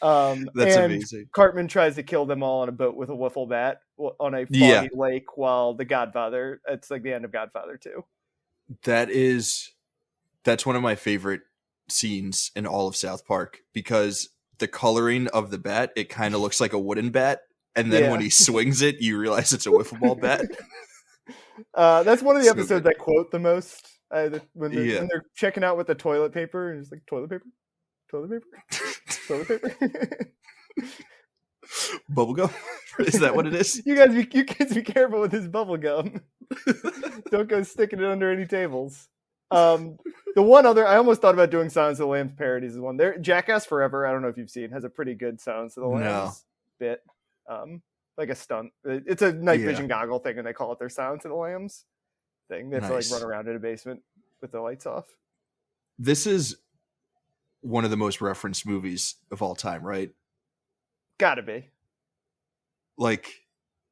That's amazing. Cartman tries to kill them all on a boat with a wiffle bat on a foggy lake, while the Godfather. It's like the end of Godfather 2. That's one of my favorite scenes in all of South Park, because the coloring of the bat, it kind of looks like a wooden bat, and then when he swings it, you realize it's a wiffle ball bat. That's one of the episodes I quote the most. When they're checking out with the toilet paper, and it's like toilet paper, toilet paper. Bubblegum? Is that what it is? You kids be careful with this bubblegum. Don't go sticking it under any tables. The one other, I almost thought about doing Silence of the Lambs parodies is one there. Jackass Forever, I don't know if you've seen, has a pretty good Silence of the Lambs bit. Like a stunt. It's a night vision goggle thing, and they call it their Silence of the Lambs thing. They have to like run around in a basement with the lights off. This is one of the most referenced movies of all time, right? Gotta be. Like,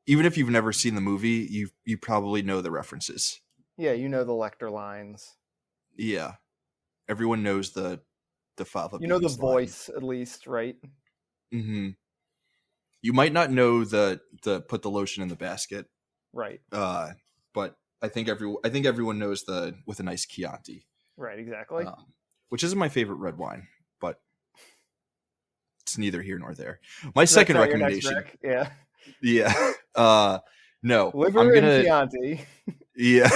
even if you've never seen the movie, you probably know the references. Yeah, you know the Lecter lines. Yeah. Everyone knows the Father. You know the voice, at least, right? Mm-hmm. You might not know the put the lotion in the basket. Right. But I think everyone knows the with a nice Chianti. Right, exactly. Which isn't my favorite red wine, but it's neither here nor there. My second recommendation. Yeah. Yeah. No. Liver and Chianti. Yeah.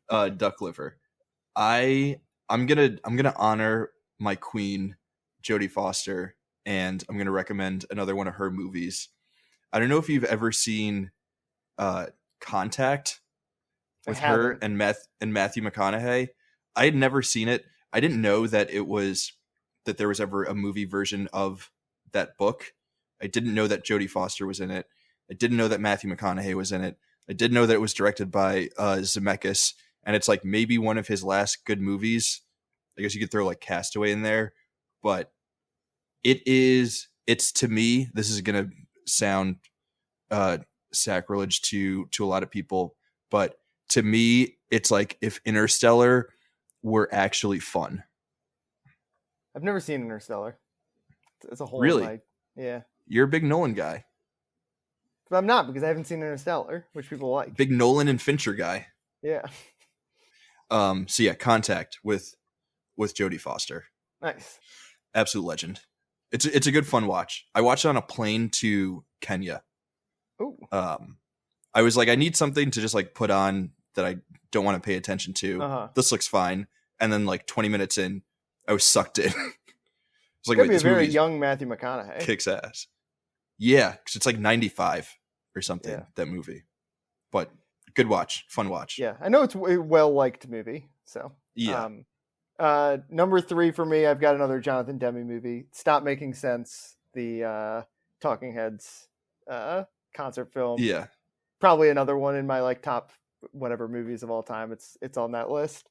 Duck liver. I'm gonna honor my queen, Jodie Foster, and I'm gonna recommend another one of her movies. I don't know if you've ever seen Contact with her and Matthew McConaughey. I had never seen it. I didn't know that there was ever a movie version of that book. I didn't know that Jodie Foster was in it. I didn't know that Matthew McConaughey was in it. I didn't know that it was directed by Zemeckis, and it's like maybe one of his last good movies. I guess you could throw like Castaway in there, but it's to me, this is going to sound sacrilege to a lot of people, but to me, it's like if Interstellar were actually fun. I've never seen Interstellar. It's a whole really, yeah. You're a big Nolan guy, but I'm not because I haven't seen Interstellar, which people like. Big Nolan and Fincher guy. Yeah. So yeah, Contact with Jodie Foster. Nice. Absolute legend. It's a good fun watch. I watched it on a plane to Kenya. Ooh. I was like, I need something to just like put on that I don't want to pay attention to. Uh-huh. This looks fine. And then like 20 minutes in, I was sucked in. It's like, wait, be a very young Matthew McConaughey. Kicks ass. Yeah, because it's like 95 or something, that movie. But good watch. Fun watch. Yeah, I know it's a well-liked movie. So yeah. Number 3 for me, I've got another Jonathan Demme movie. Stop Making Sense, the Talking Heads concert film. Yeah. Probably another one in my like top whatever movies of all time. It's on that list.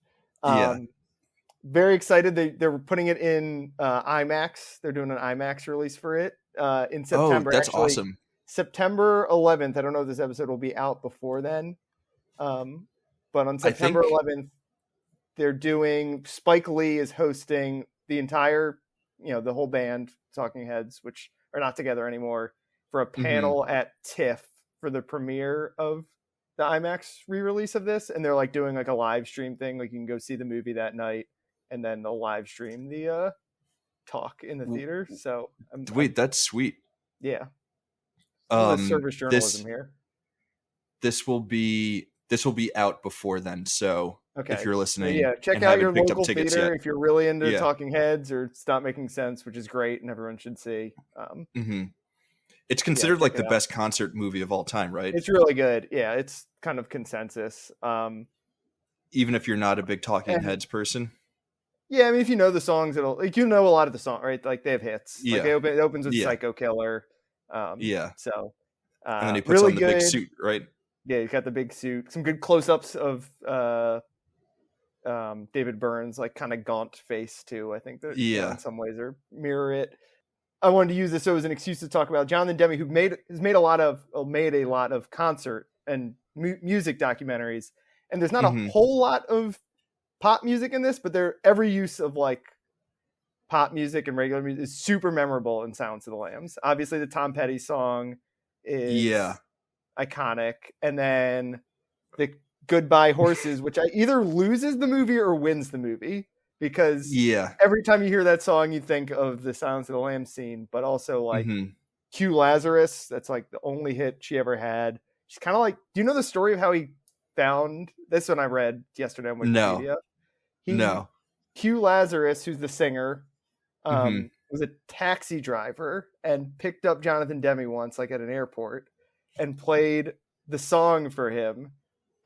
Very excited. They're putting it in IMAX. They're doing an IMAX release for it in September. Oh, that's awesome. September 11th. I don't know if this episode will be out before then. But on September 11th, they're doing, Spike Lee is hosting the entire, the whole band, Talking Heads, which are not together anymore, for a panel at TIFF for the premiere of the IMAX re-release of this. And they're like doing like a live stream thing. Like you can go see the movie that night and then they'll live stream the talk in the theater. So that's sweet. Yeah. Service journalism here. This will be out before then. So if you're listening, check out your local theater if you're really into Talking Heads or Stop Making Sense, which is great and everyone should see. It's considered like the best concert movie of all time, right? It's really good. Yeah, it's kind of consensus. Even if you're not a big Talking Heads person. Yeah, I mean, if you know the songs, it'll like a lot of the songs, right? Like they have hits. Yeah, like it opens with Psycho Killer. So and then he puts really on the big suit, right? Yeah, he's got the big suit. Some good close-ups of David Byrne's like kind of gaunt face too. I think that in some ways or mirror it. I wanted to use this as an excuse to talk about Jonathan Demme, who has made a lot of concert and music documentaries, and there's not a whole lot of pop music in this, but every use of like pop music and regular music is super memorable in Silence of the Lambs. Obviously, the Tom Petty song is iconic, and then the Goodbye Horses, which either loses the movie or wins the movie. Because every time you hear that song, you think of the Silence of the Lambs scene, but also like Q Lazarus. That's like the only hit she ever had. She's kind of like, do you know the story of how he found this one I read yesterday on Wikipedia? No. Q Lazarus, who's the singer, was a taxi driver and picked up Jonathan Demme once, like at an airport, and played the song for him.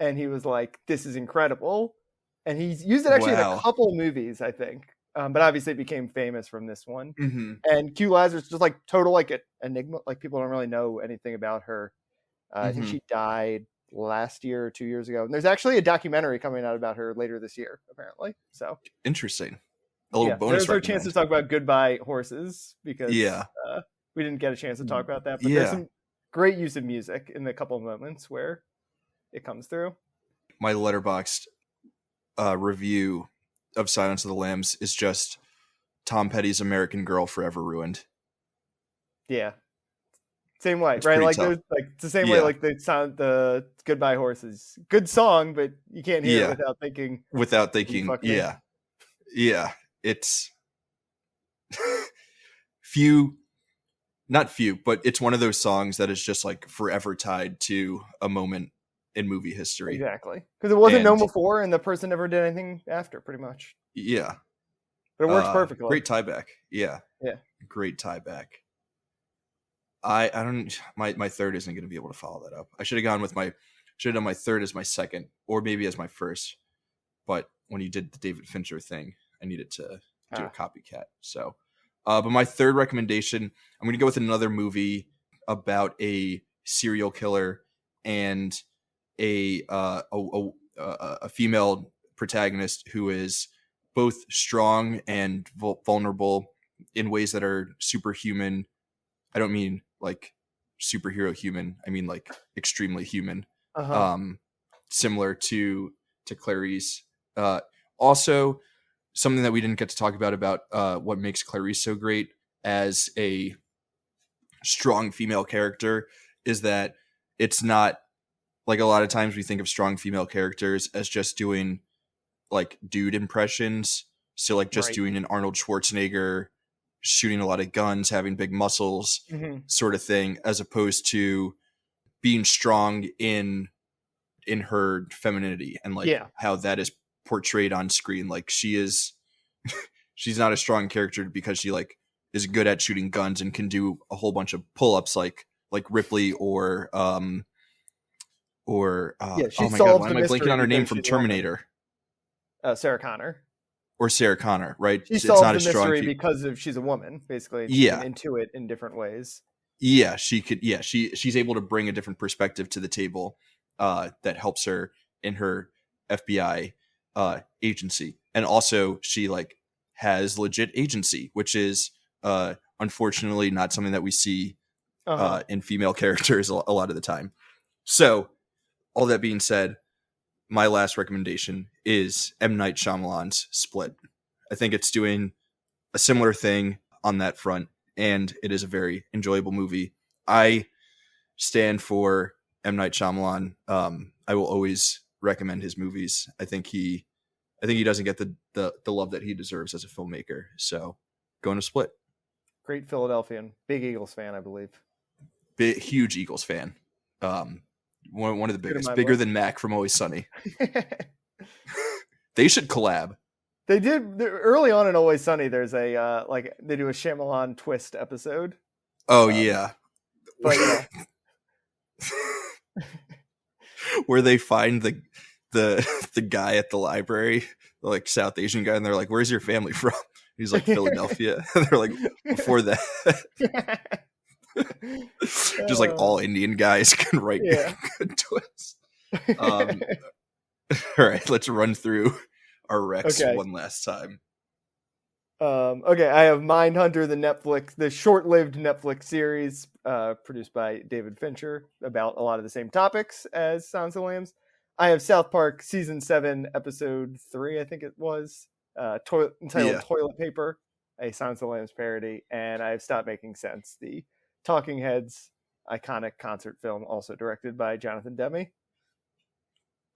And he was like, this is incredible. And he's used it actually in a couple movies, I think. But obviously it became famous from this one. And Q Lazarus just like total like an enigma. Like people don't really know anything about her. I think she died last year or 2 years ago. And there's actually a documentary coming out about her later this year, apparently. So interesting. A little bonus. There's our chance to talk about Goodbye Horses because we didn't get a chance to talk about that. But there's some great use of music in the couple of moments where it comes through. My Letterboxd review of Silence of the Lambs is just Tom Petty's American Girl Forever Ruined. Yeah. Same way, right? Like there's like it's the same way like the Goodbye Horses. Good song, but you can't hear it without thinking. Yeah. It's not few, but it's one of those songs that is just like forever tied to a moment in movie history. Exactly. Because it wasn't known before and the person never did anything after, pretty much. Yeah. But it works perfectly. Great tie back. Yeah. Yeah. Great tie back. I don't my third isn't going to be able to follow that up. I should have done my third as my second or maybe as my first. but when he did the David Fincher thing, I needed to do a copycat. So, but my third recommendation, I'm going to go with another movie about a serial killer and a female protagonist who is both strong and vulnerable in ways that are superhuman. I don't mean like superhero human. I mean like extremely human. Similar to Clarice. Also, something that we didn't get to talk about what makes Clarice so great as a strong female character is that it's not like a lot of times we think of strong female characters as just doing like dude impressions. So like just doing an Arnold Schwarzenegger, shooting a lot of guns, having big muscles sort of thing, as opposed to being strong in her femininity and like how that is portrayed on screen. Like she's not a strong character because she like is good at shooting guns and can do a whole bunch of pull-ups like Ripley or oh my god, why am I blanking on her name from Terminator? Sarah Connor. Or Sarah Connor, right? She solves the mystery because she's a woman, basically. She can intuit in different ways. Yeah, she could. Yeah, she's able to bring a different perspective to the table that helps her in her FBI agency, and also she like has legit agency, which is unfortunately not something that we see in female characters a lot of the time. So, all that being said, my last recommendation is M. Night Shyamalan's Split. I think it's doing a similar thing on that front, and it is a very enjoyable movie. I stand for M. Night Shyamalan. I will always recommend his movies. I think he doesn't get the love that he deserves as a filmmaker. So, going to Split. Great Philadelphian, big Eagles fan, I believe. Huge Eagles fan. One of the biggest, bigger than Mac from Always Sunny. They should collab. They did early on in Always Sunny. There's a they do a Shyamalan twist episode. Oh yeah, but yeah. Where they find the guy at the library, the like South Asian guy, and they're like, "Where's your family from?" He's like, "Philadelphia." They're like, "Before that." Just like all Indian guys can write good twists. All right, let's run through our recs one last time. Okay, I have Mindhunter, the short-lived Netflix series produced by David Fincher about a lot of the same topics as Silence of the Lambs. I have South Park season 7 episode 3, I think it was, entitled Toilet Paper, a Silence of the Lambs parody, and I have Stop Making Sense, the Talking Heads iconic concert film, also directed by Jonathan Demme.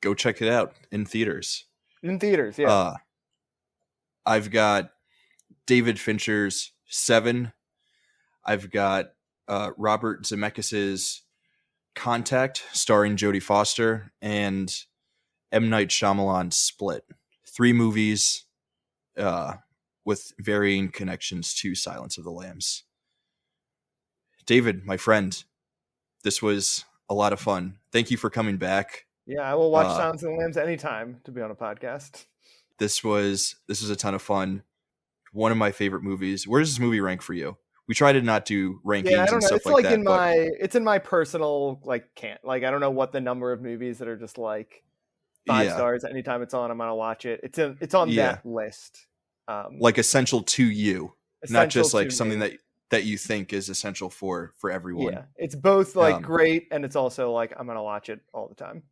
Go check it out in theaters. Yeah. I've got David Fincher's Seven. I've got Robert Zemeckis' Contact, starring Jodie Foster, and M. Night Shyamalan's Split. 3 movies with varying connections to Silence of the Lambs. David, my friend, this was a lot of fun. Thank you for coming back. Yeah, I will watch Silence of the Lambs anytime to be on a podcast. This was a ton of fun. One of my favorite movies. Where does this movie rank for you? We try to not do rankings and stuff like that. It's in my personal I don't know what the number of movies that are just like 5 stars anytime it's on. I'm gonna watch it. It's on that list. Like essential to you, not just like something that you think is essential for everyone. Yeah, it's both like great, and it's also like I'm gonna watch it all the time.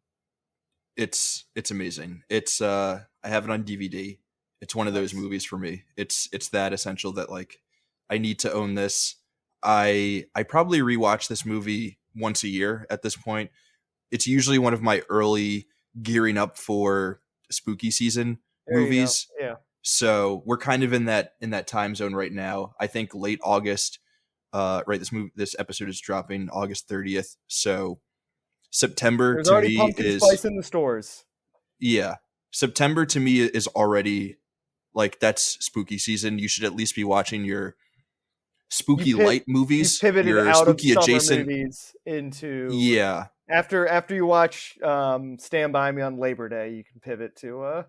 It's amazing. It's I have it on DVD. It's one of those movies for me. It's that essential that like I need to own this. I probably rewatch this movie once a year at this point. It's usually one of my early gearing up for spooky season movies. Yeah. So we're kind of in that time zone right now. I think late August. This episode is dropping August 30th. So September There's to already me pumpkin spice in the stores. Yeah, September to me is already like that's spooky season. You should at least be watching your spooky light movies. You pivoted your out spooky of summer adjacent movies into After you watch Stand By Me on Labor Day, you can pivot to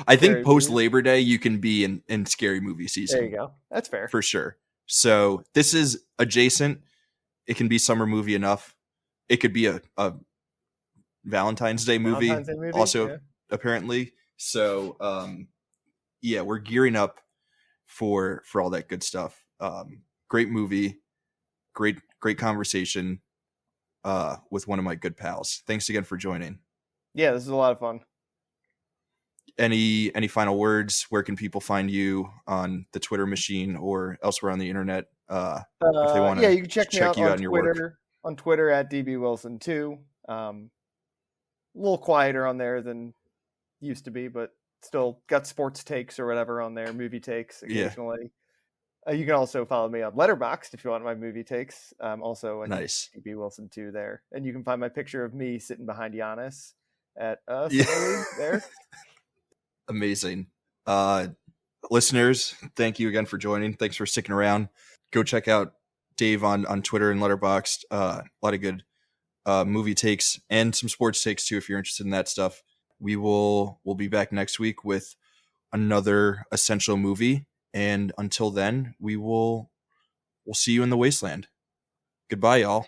I think post Labor Day you can be in scary movie season. There you go. That's fair. For sure. So this is adjacent. It can be summer movie enough. It could be a Valentine's Day movie also, apparently. So yeah, we're gearing up for all that good stuff. Great movie, great conversation with one of my good pals. Thanks again for joining. Yeah, this is a lot of fun. Any final words? Where can people find you on the Twitter machine or elsewhere on the internet? If they want to, you can check me out on Twitter. On Twitter at DBWilson2. A little quieter on there than used to be, but still got sports takes or whatever on there, movie takes occasionally. Yeah. You can also follow me on Letterboxd if you want my movie takes. Also, nice DBWilson2 there, and you can find my picture of me sitting behind Giannis at there. Amazing. Listeners, thank you again for joining. Thanks for sticking around. Go check out Dave on Twitter and Letterboxd. A lot of good movie takes and some sports takes too if you're interested in that stuff. We'll be back next week with another essential movie, and until then we'll see you in the wasteland. Goodbye, y'all.